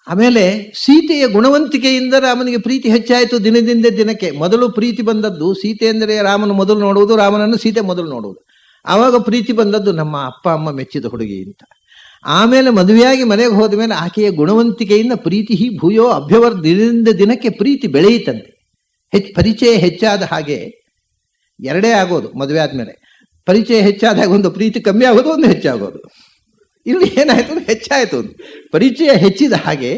ಆಮೇಲೆ ಸೀತೆಯ ಗುಣವಂತಿಕೆಯಿಂದ ರಾಮನಿಗೆ ಪ್ರೀತಿ ಹೆಚ್ಚಾಯಿತು ದಿನದಿಂದ ದಿನಕ್ಕೆ. ಮೊದಲು ಪ್ರೀತಿ ಬಂದದ್ದು ಸೀತೆ ಅಂದರೆ ರಾಮನು ಮೊದಲು ನೋಡುವುದು, ರಾಮನನ್ನು ಸೀತೆ ಮೊದಲು ನೋಡುವುದು. ಆವಾಗ ಪ್ರೀತಿ ಬಂದದ್ದು ನಮ್ಮ ಅಪ್ಪ ಅಮ್ಮ ಮೆಚ್ಚಿದ ಹುಡುಗಿ ಅಂತ. ಆಮೇಲೆ ಮದುವೆಯಾಗಿ ಮನೆಗೆ ಹೋದ ಮೇಲೆ ಆಕೆಯ ಗುಣವಂತಿಕೆಯಿಂದ ಪ್ರೀತಿ ಭೂಯೋ ದಿನದಿಂದ ದಿನಕ್ಕೆ ಪ್ರೀತಿ ಬೆಳೆಯಿತಂತೆ. ಪರಿಚಯ ಹೆಚ್ಚಾದ ಹಾಗೆ ಎರಡೇ ಆಗೋದು. ಮದುವೆ ಆದ್ಮೇಲೆ ಪರಿಚಯ ಹೆಚ್ಚಾದಾಗ ಒಂದು ಪ್ರೀತಿ ಕಮ್ಮಿ ಆಗೋದು, ಒಂದು ಹೆಚ್ಚಾಗೋದು. ಇಲ್ಲಿ ಏನಾಯ್ತು, ಹೆಚ್ಚಾಯಿತು. ಪರಿಚಯ ಹೆಚ್ಚಿದ ಹಾಗೆ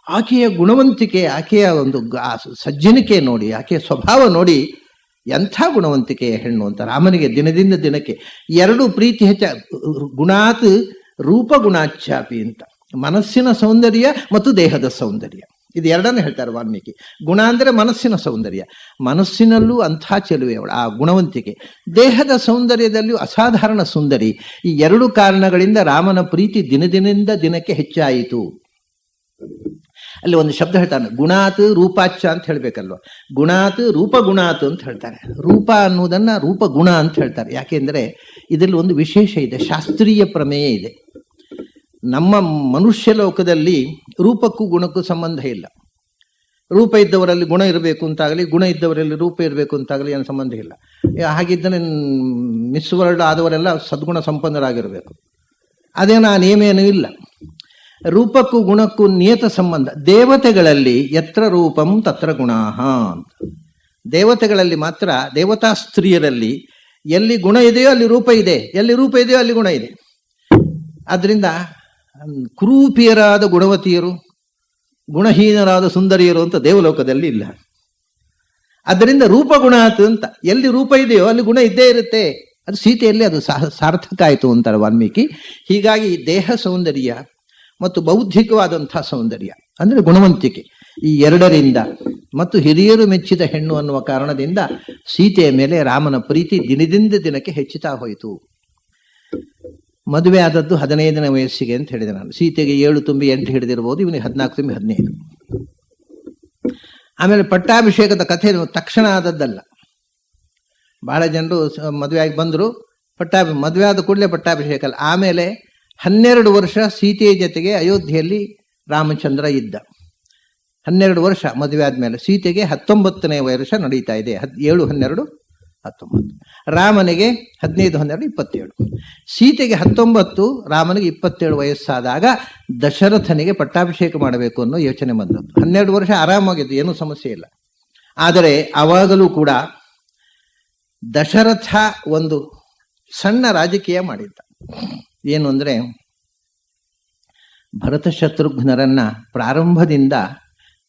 ಆಕೆಯ ಗುಣವಂತಿಕೆ, ಆಕೆಯ ಒಂದು ಸಜ್ಜನಿಕೆ ನೋಡಿ, ಆಕೆಯ ಸ್ವಭಾವ ನೋಡಿ, ಎಂಥ ಗುಣವಂತಿಕೆಯ ಹೆಣ್ಣು ಅಂತ ರಾಮನಿಗೆ ದಿನದಿಂದ ದಿನಕ್ಕೆ ಎರಡು ಪ್ರೀತಿ ಹೆಚ್ಚ. ಗುಣಾತ್ ರೂಪಗುಣಾಚ್ಚಾಪಿ ಅಂತ, ಮನಸ್ಸಿನ ಸೌಂದರ್ಯ ಮತ್ತು ದೇಹದ ಸೌಂದರ್ಯ, ಇದು ಎರಡನ್ನು ಹೇಳ್ತಾರೆ ವಾಲ್ಮೀಕಿ. ಗುಣ ಅಂದರೆ ಮನಸ್ಸಿನ ಸೌಂದರ್ಯ, ಮನಸ್ಸಿನಲ್ಲೂ ಅಂಥ ಚೆಲುವೆ ಅವಳು, ಆ ಗುಣವಂತಿಕೆ. ದೇಹದ ಸೌಂದರ್ಯದಲ್ಲಿಯೂ ಅಸಾಧಾರಣ ಸುಂದರಿ. ಈ ಎರಡು ಕಾರಣಗಳಿಂದ ರಾಮನ ಪ್ರೀತಿ ದಿನದಿಂದ ದಿನಕ್ಕೆ ಹೆಚ್ಚಾಯಿತು. ಅಲ್ಲಿ ಒಂದು ಶಬ್ದ ಹೇಳ್ತಾನೆ, ಗುಣಾತ್ ರೂಪಾಚ್ಛ ಅಂತ ಹೇಳ್ಬೇಕಲ್ವ. ಗುಣಾತ್ ರೂಪಗುಣಾತ್ ಅಂತ ಹೇಳ್ತಾರೆ. ರೂಪ ಅನ್ನುವುದನ್ನ ರೂಪಗುಣ ಅಂತ ಹೇಳ್ತಾರೆ. ಯಾಕೆಂದ್ರೆ ಇದರಲ್ಲಿ ಒಂದು ವಿಶೇಷ ಇದೆ, ಶಾಸ್ತ್ರೀಯ ಪ್ರಮೇಯ ಇದೆ. ನಮ್ಮ ಮನುಷ್ಯ ಲೋಕದಲ್ಲಿ ರೂಪಕ್ಕೂ ಗುಣಕ್ಕೂ ಸಂಬಂಧ ಇಲ್ಲ. ರೂಪ ಇದ್ದವರಲ್ಲಿ ಗುಣ ಇರಬೇಕು ಅಂತಾಗಲಿ, ಗುಣ ಇದ್ದವರಲ್ಲಿ ರೂಪ ಇರಬೇಕು ಅಂತಾಗಲಿ ಏನು ಸಂಬಂಧ ಇಲ್ಲ. ಹಾಗಿದ್ದರೆ ಮಿಸ್ ವರ್ಲ್ಡ್ ಆದವರೆಲ್ಲ ಸದ್ಗುಣ ಸಂಪನ್ನರಾಗಿರಬೇಕು, ಅದೇನು ಆ ನಿಯಮೇನೂ ಇಲ್ಲ. ರೂಪಕ್ಕೂ ಗುಣಕ್ಕೂ ನಿಯತ ಸಂಬಂಧ. ದೇವತೆಗಳಲ್ಲಿ ಯತ್ರ ರೂಪಂ ತತ್ರ ಗುಣಾಹ ಅಂತ. ದೇವತೆಗಳಲ್ಲಿ ಮಾತ್ರ, ದೇವತಾ ಸ್ತ್ರೀಯರಲ್ಲಿ ಎಲ್ಲಿ ಗುಣ ಇದೆಯೋ ಅಲ್ಲಿ ರೂಪ ಇದೆ, ಎಲ್ಲಿ ರೂಪ ಇದೆಯೋ ಅಲ್ಲಿ ಗುಣ ಇದೆ. ಆದ್ರಿಂದ ಕುರೂಪಿಯರಾದ ಗುಣವತಿಯರು, ಗುಣಹೀನರಾದ ಸುಂದರಿಯರು ಅಂತ ದೇವಲೋಕದಲ್ಲಿ ಇಲ್ಲ. ಅದರಿಂದ ರೂಪಗುಣಾತ್ ಅಂತ, ಎಲ್ಲಿ ರೂಪ ಇದೆಯೋ ಅಲ್ಲಿ ಗುಣ ಇದ್ದೇ ಇರುತ್ತೆ. ಅದು ಸೀತೆಯಲ್ಲಿ ಅದು ಸಾರ್ಥಕ ಆಯಿತು ಅಂತಾರೆ ವಾಲ್ಮೀಕಿ. ಹೀಗಾಗಿ ದೇಹ ಸೌಂದರ್ಯ ಮತ್ತು ಬೌದ್ಧಿಕವಾದಂಥ ಸೌಂದರ್ಯ ಅಂದರೆ ಗುಣವಂತಿಕೆ, ಈ ಎರಡರಿಂದ ಮತ್ತು ಹಿರಿಯರು ಮೆಚ್ಚಿದ ಹೆಣ್ಣು ಅನ್ನುವ ಕಾರಣದಿಂದ ಸೀತೆಯ ಮೇಲೆ ರಾಮನ ಪ್ರೀತಿ ದಿನದಿಂದ ದಿನಕ್ಕೆ ಹೆಚ್ಚುತ್ತಾ ಹೋಯಿತು. ಮದುವೆ ಆದದ್ದು 15ನೇ ವಯಸ್ಸಿಗೆ ಅಂತ ಹೇಳಿದೆ ನಾನು. ಸೀತೆಗೆ 7 ತುಂಬಿ 8 ಹಿಡಿದಿರ್ಬೋದು, ಇವನಿಗೆ 14 ತುಂಬಿ 15. ಆಮೇಲೆ ಪಟ್ಟಾಭಿಷೇಕದ ಕಥೆ ತಕ್ಷಣ ಆದದ್ದಲ್ಲ. ಬಹಳ ಜನರು ಮದುವೆ ಆಗಿ ಬಂದರು, ಮದುವೆ ಆದ ಕೂಡಲೇ ಪಟ್ಟಾಭಿಷೇಕ ಅಲ್ಲ. ಆಮೇಲೆ 12 ವರ್ಷ ಸೀತೆಯ ಜೊತೆಗೆ ಅಯೋಧ್ಯೆಯಲ್ಲಿ ರಾಮಚಂದ್ರ ಇದ್ದ. 12 ವರ್ಷ ಮದುವೆ ಆದ್ಮೇಲೆ. ಸೀತೆಗೆ 19ನೇ ವರ್ಷ ನಡೀತಾ ಇದೆ. 7, 12, 19. ರಾಮನಿಗೆ 15, 12, 27. ಸೀತೆಗೆ 19, ರಾಮನಿಗೆ 27 ವಯಸ್ಸಾದಾಗ ದಶರಥನಿಗೆ ಪಟ್ಟಾಭಿಷೇಕ ಮಾಡಬೇಕು ಅನ್ನೋ ಯೋಚನೆ ಬಂದದ್ದು. 12 ವರ್ಷ ಆರಾಮಾಗಿದ್ದು, ಏನೂ ಸಮಸ್ಯೆ ಇಲ್ಲ. ಆದರೆ ಆವಾಗಲೂ ಕೂಡ ದಶರಥ ಒಂದು ಸಣ್ಣ ರಾಜಕೀಯ ಮಾಡಿದ್ದ. ಏನು ಅಂದರೆ, ಭರತ ಶತ್ರುಘ್ನರನ್ನ ಪ್ರಾರಂಭದಿಂದ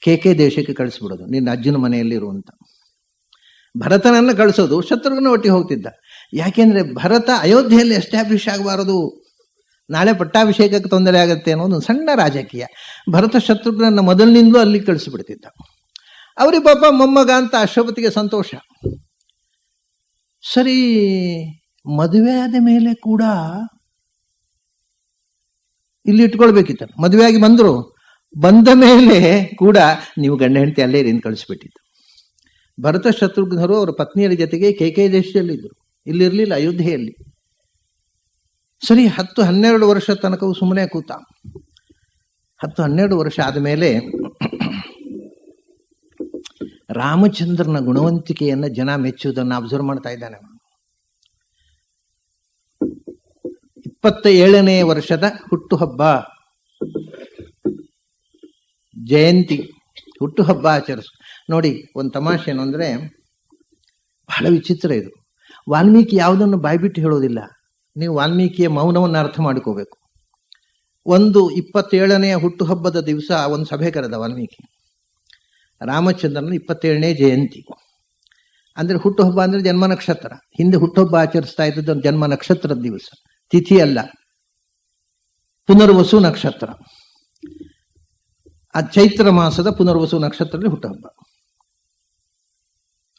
ಕೇಕೆ ದೇಶಕ್ಕೆ ಕಳಿಸ್ಬಿಡೋದು, ನಿನ್ನ ಅಜ್ಜನ ಮನೆಯಲ್ಲಿರುವಂತ. ಭರತನನ್ನು ಕಳಿಸೋದು, ಶತ್ರುಘ್ನ ಒಟ್ಟಿಗೆ ಹೋಗ್ತಿದ್ದ. ಯಾಕೆಂದ್ರೆ ಭರತ ಅಯೋಧ್ಯೆಯಲ್ಲಿ ಎಸ್ಟಾಬ್ಲಿಷ್ ಆಗಬಾರದು, ನಾಳೆ ಪಟ್ಟಾಭಿಷೇಕಕ್ಕೆ ತೊಂದರೆ ಆಗುತ್ತೆ ಅನ್ನೋದು ಸಣ್ಣ ರಾಜಕೀಯ. ಭರತ ಶತ್ರುಘ್ನನ್ನ ಮೊದಲಿನಿಂದಲೂ ಅಲ್ಲಿ ಕಳಿಸಿಬಿಡ್ತಿದ್ದ. ಅವ್ರಿಗೆ ಪಾಪ ಮೊಮ್ಮಗ ಅಂತ ಅಶ್ವಪತಿಗೆ ಸಂತೋಷ. ಸರಿ, ಮದುವೆ ಆದ ಮೇಲೆ ಕೂಡ ಇಲ್ಲಿ ಇಟ್ಕೊಳ್ಬೇಕಿತ್ತ. ಮದುವೆ ಆಗಿ ಬಂದ ಮೇಲೆ ಕೂಡ ನೀವು ಗಂಡ ಹೆಂಡತಿ ಅಲ್ಲೇ ಇರಿ ಕಳಿಸ್ಬಿಟ್ಟಿತ್ತು. ಭರತ ಶತ್ರುಘ್ನರು ಅವರ ಪತ್ನಿಯರ ಜೊತೆಗೆ ಕೇಕೆ ದೇಶದಲ್ಲಿದ್ದರು, ಇಲ್ಲಿರ್ಲಿಲ್ಲ, ಅಯೋಧ್ಯೆಯಲ್ಲಿ. ಸರಿ, 10-12 ವರ್ಷ ತನಕವೂ ಸುಮ್ಮನೆ ಕೂತ. 10-12 ವರ್ಷ ಆದಮೇಲೆ ರಾಮಚಂದ್ರನ ಗುಣವಂತಿಕೆಯನ್ನ ಜನ ಮೆಚ್ಚುವುದನ್ನು ಅಬ್ಸರ್ವ್ ಮಾಡ್ತಾ ಇದ್ದಾನೆ. 27ನೇ ವರ್ಷದ ಹುಟ್ಟುಹಬ್ಬ, ಜಯಂತಿ, ಹುಟ್ಟುಹಬ್ಬ ಆಚರಿಸು. ನೋಡಿ, ಒಂದು ತಮಾಷೆ ಏನು ಅಂದರೆ, ಬಹಳ ವಿಚಿತ್ರ ಇದು. ವಾಲ್ಮೀಕಿ ಯಾವುದನ್ನು ಬಾಯ್ಬಿಟ್ಟು ಹೇಳೋದಿಲ್ಲ. ನೀವು ವಾಲ್ಮೀಕಿಯ ಮೌನವನ್ನು ಅರ್ಥ ಮಾಡ್ಕೋಬೇಕು. ಒಂದು 27ನೆಯ ಹುಟ್ಟುಹಬ್ಬದ ದಿವಸ ಒಂದು ಸಭೆ ಕರೆದ ವಾಲ್ಮೀಕಿ. ರಾಮಚಂದ್ರನ 27ನೇ ಜಯಂತಿ ಅಂದರೆ, ಹುಟ್ಟುಹಬ್ಬ ಅಂದರೆ ಜನ್ಮ ನಕ್ಷತ್ರ. ಹಿಂದೆ ಹುಟ್ಟುಹಬ್ಬ ಆಚರಿಸ್ತಾ ಇದ್ದದ್ದು ಜನ್ಮ ನಕ್ಷತ್ರದ ದಿವಸ, ತಿಥಿ ಅಲ್ಲ, ಪುನರ್ವಸು ನಕ್ಷತ್ರ. ಆ ಚೈತ್ರ ಮಾಸದ ಪುನರ್ವಸು ನಕ್ಷತ್ರದಲ್ಲಿ ಹುಟ್ಟುಹಬ್ಬ.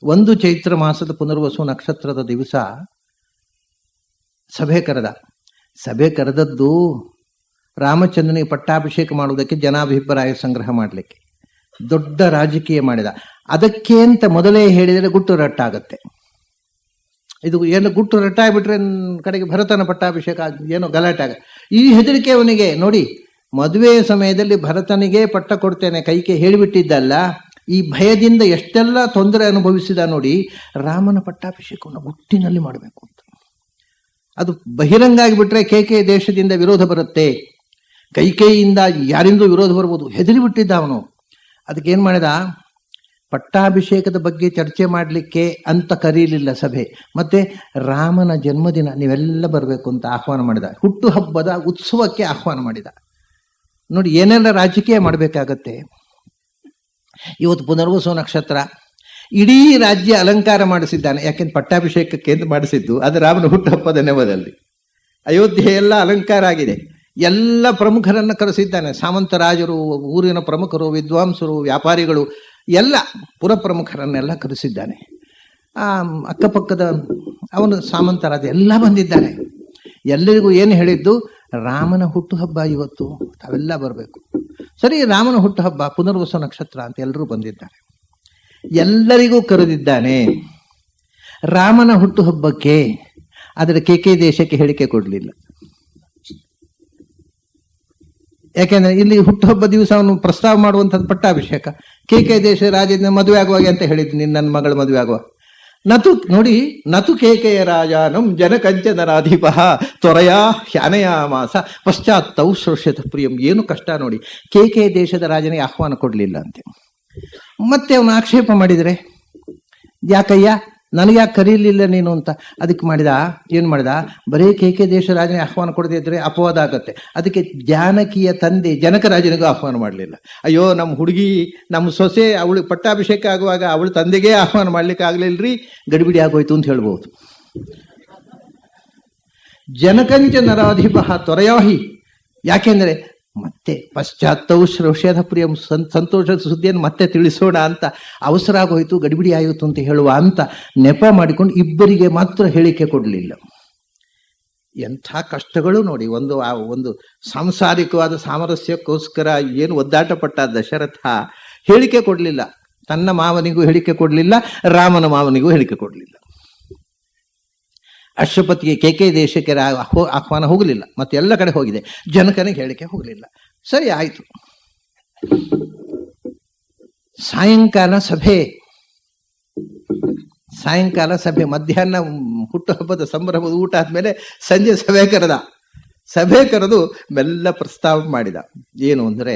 ಒಂದು ಚೈತ್ರ ಮಾಸದ ಪುನರ್ವಸು ನಕ್ಷತ್ರದ ದಿವಸ ಸಭೆ ಕರೆದದ್ದು ರಾಮಚಂದ್ರನಿಗೆ ಪಟ್ಟಾಭಿಷೇಕ ಮಾಡುವುದಕ್ಕೆ ಜನಾಭಿಪ್ರಾಯ ಸಂಗ್ರಹ ಮಾಡಲಿಕ್ಕೆ. ದೊಡ್ಡ ರಾಜಕೀಯ ಮಾಡಿದ. ಅದಕ್ಕೆ ಅಂತ ಮೊದಲೇ ಹೇಳಿದರೆ ಗುಟ್ಟು ರಟ್ಟಾಗತ್ತೆ. ಇದು ಏನು ಗುಟ್ಟು ರಟ್ಟಾಗ್ಬಿಟ್ರೆ ಕಡೆಗೆ ಭರತನ ಪಟ್ಟಾಭಿಷೇಕ ಏನೋ ಗಲಾಟೆ ಆಗ. ಈ ಹೆದರಿಕೆ ಅವನಿಗೆ ನೋಡಿ, ಮದುವೆ ಸಮಯದಲ್ಲಿ ಭರತನಿಗೆ ಪಟ್ಟ ಕೊಡ್ತೇನೆ ಕೈಗೆ ಹೇಳಿಬಿಟ್ಟಿದ್ದಲ್ಲ, ಈ ಭಯದಿಂದ ಎಷ್ಟೆಲ್ಲ ತೊಂದರೆ ಅನುಭವಿಸಿದ ನೋಡಿ. ರಾಮನ ಪಟ್ಟಾಭಿಷೇಕವನ್ನು ಗುಟ್ಟಿನಲ್ಲಿ ಮಾಡಬೇಕು ಅಂತ. ಅದು ಬಹಿರಂಗ ಆಗಿಬಿಟ್ರೆ ಕೇಕೆ ದೇಶದಿಂದ ವಿರೋಧ ಬರುತ್ತೆ, ಕೈಕೇಯಿಯಿಂದ ಯಾರಿಂದೂ ವಿರೋಧ ಬರ್ಬೋದು, ಹೆದರಿ ಬಿಟ್ಟಿದ್ದ ಅವನು. ಅದಕ್ಕೇನು ಮಾಡಿದ, ಪಟ್ಟಾಭಿಷೇಕದ ಬಗ್ಗೆ ಚರ್ಚೆ ಮಾಡಲಿಕ್ಕೆ ಅಂತ ಕರೀಲಿಲ್ಲ ಸಭೆ. ಮತ್ತೆ ರಾಮನ ಜನ್ಮದಿನ ನೀವೆಲ್ಲ ಬರಬೇಕು ಅಂತ ಆಹ್ವಾನ ಮಾಡಿದ. ಹುಟ್ಟು ಹಬ್ಬದ ಉತ್ಸವಕ್ಕೆ ಆಹ್ವಾನ ಮಾಡಿದ. ನೋಡಿ ಏನೆಲ್ಲ ರಾಜಕೀಯ ಮಾಡಬೇಕಾಗತ್ತೆ. ಇವತ್ತು ಪುನರ್ವಸು ನಕ್ಷತ್ರ, ಇಡೀ ರಾಜ್ಯ ಅಲಂಕಾರ ಮಾಡಿಸಿದ್ದಾನೆ. ಯಾಕೆಂದ್ರೆ ಪಟ್ಟಾಭಿಷೇಕಕ್ಕೆ ಅಂತ ಮಾಡಿಸಿದ್ದು ಅದು ರಾಮನ ಹುಟ್ಟುಹಬ್ಬದ ನೆವದಲ್ಲಿ. ಅಯೋಧ್ಯೆ ಎಲ್ಲ ಅಲಂಕಾರ ಆಗಿದೆ. ಎಲ್ಲ ಪ್ರಮುಖರನ್ನ ಕರೆಸಿದ್ದಾನೆ. ಸಾಮಂತರಾಜರು, ಊರಿನ ಪ್ರಮುಖರು, ವಿದ್ವಾಂಸರು, ವ್ಯಾಪಾರಿಗಳು, ಎಲ್ಲ ಪುರ ಪ್ರಮುಖರನ್ನೆಲ್ಲ ಕರೆಸಿದ್ದಾನೆ. ಅಕ್ಕಪಕ್ಕದ ಅವನು ಸಾಮಂತರಾಜ ಎಲ್ಲ ಬಂದಿದ್ದಾನೆ. ಎಲ್ಲರಿಗೂ ಏನು ಹೇಳಿದ್ದು, ರಾಮನ ಹುಟ್ಟುಹಬ್ಬ ಇವತ್ತು, ತಾವೆಲ್ಲ ಬರಬೇಕು. ಸರಿ, ರಾಮನ ಹುಟ್ಟುಹಬ್ಬ ಪುನರ್ವಸು ನಕ್ಷತ್ರ ಅಂತ ಎಲ್ಲರೂ ಬಂದಿದ್ದಾರೆ. ಎಲ್ಲರಿಗೂ ಕರೆದಿದ್ದಾನೆ. ರಾಮನ ಹುಟ್ಟುಹಬ್ಬಕ್ಕೆ ಆದರೆ ಕೇಕೆ ದೇಶಕ್ಕೆ ಹೇಳಿಕೆ ಕೊಡಲಿಲ್ಲ. ಯಾಕೆಂದ್ರೆ ಇಲ್ಲಿ ಹುಟ್ಟುಹಬ್ಬ ದಿವಸ ಅವನು ಪ್ರಸ್ತಾವ ಮಾಡುವಂಥದ್ದು ಪಟ್ಟಾಭಿಷೇಕ. ಕೇಕೆ ದೇಶ ರಾಜನ ಮದುವೆ ಆಗುವಾಗ ಅಂತ ಹೇಳಿದ್ದು, ನನ್ನ ಮಗಳ ಮದುವೆ ಆಗುವ. ನತು ಕೇಕೆಯ ರಾಜಾನಂ ಜನಕಂಚನರಾಧಿಪ ತ್ವರಯಾ ಹ್ಯಾನಯ ಮಾಸ ಪಶ್ಚಾತ್ತೌ ಶ್ರೋಷ್ಯತ ಪ್ರಿಯಂ. ಏನು ಕಷ್ಟ ನೋಡಿ, ಕೇಕೆ ದೇಶದ ರಾಜನಿಗೆ ಆಹ್ವಾನ ಕೊಡಲಿಲ್ಲ ಅಂತೆ. ಮತ್ತೆ ಅವನು ಆಕ್ಷೇಪ ಮಾಡಿದರೆ, ಯಾಕಯ್ಯ ನನಗೆ ಯಾಕೆ ಕರೀಲಿಲ್ಲ ನೀನು ಅಂತ. ಅದಕ್ಕೆ ಏನು ಮಾಡಿದ, ಬರೀ ಕೇಕೆ ದೇಶ ರಾಜನಿಗೆ ಆಹ್ವಾನ ಕೊಡದೇ ಇದ್ರೆ ಅಪವಾದ ಆಗತ್ತೆ. ಅದಕ್ಕೆ ಜಾನಕಿಯ ತಂದೆ ಜನಕರಾಜನಿಗೂ ಆಹ್ವಾನ ಮಾಡಲಿಲ್ಲ. ಅಯ್ಯೋ, ನಮ್ಮ ಹುಡುಗಿ, ನಮ್ಮ ಸೊಸೆ, ಅವಳು ಪಟ್ಟಾಭಿಷೇಕ ಆಗುವಾಗ ಅವಳು ತಂದೆಗೆ ಆಹ್ವಾನ ಮಾಡ್ಲಿಕ್ಕೆ ಆಗ್ಲಿಲ್ರಿ, ಗಡಿಬಿಡಿ ಆಗೋಯ್ತು ಅಂತ ಹೇಳ್ಬೋದು. ಜನಕಂಚ ನರಾಧಿಪ ತ್ವರಯಾಹಿ. ಯಾಕೆಂದ್ರೆ ಮತ್ತೆ ಪಶ್ಚಾತ್ತವು ಶ್ರೋಷ್ಯದ ಪ್ರಿಯಂ, ಸಂತೋಷದ ಸುದ್ದಿಯನ್ನು ಮತ್ತೆ ತಿಳಿಸೋಣ ಅಂತ ಅವಸರ ಆಗೋಯ್ತು, ಗಡಿಬಿಡಿ ಆಯಿತು ಅಂತ ಹೇಳುವ ಅಂತ ನೆಪ ಮಾಡಿಕೊಂಡು ಇಬ್ಬರಿಗೆ ಮಾತ್ರ ಹೇಳಿಕೆ ಕೊಡಲಿಲ್ಲ. ಎಂಥ ಕಷ್ಟಗಳು ನೋಡಿ. ಒಂದು ಸಾಂಸಾರಿಕವಾದ ಸಾಮರಸ್ಯಕ್ಕೋಸ್ಕರ ಏನು ಒದ್ದಾಟ ಪಟ್ಟ ದಶರಥ, ಹೇಳಿಕೆ ಕೊಡಲಿಲ್ಲ. ತನ್ನ ಮಾವನಿಗೂ ಹೇಳಿಕೆ ಕೊಡಲಿಲ್ಲ, ರಾಮನ ಮಾವನಿಗೂ ಹೇಳಿಕೆ ಕೊಡಲಿಲ್ಲ. ಅಶ್ವಪತಿಗೆ ಕೇಕೆ ದೇಶಕ್ಕೆ ಆಹ್ವಾನ ಹೋಗಲಿಲ್ಲ, ಮತ್ತೆ ಎಲ್ಲ ಕಡೆ ಹೋಗಿದೆ. ಜನಕನಿಗೆ ಹೇಳಿಕೆ ಹೋಗಲಿಲ್ಲ. ಸರಿ ಆಯಿತು. ಸಾಯಂಕಾಲ ಸಭೆ, ಮಧ್ಯಾಹ್ನ ಹುಟ್ಟುಹಬ್ಬದ ಸಂಭ್ರಮದ ಊಟ ಆದ್ಮೇಲೆ ಸಂಜೆ ಸಭೆ ಕರೆದು ಮೆಲ್ಲ ಪ್ರಸ್ತಾವ ಮಾಡಿದ. ಏನು ಅಂದ್ರೆ,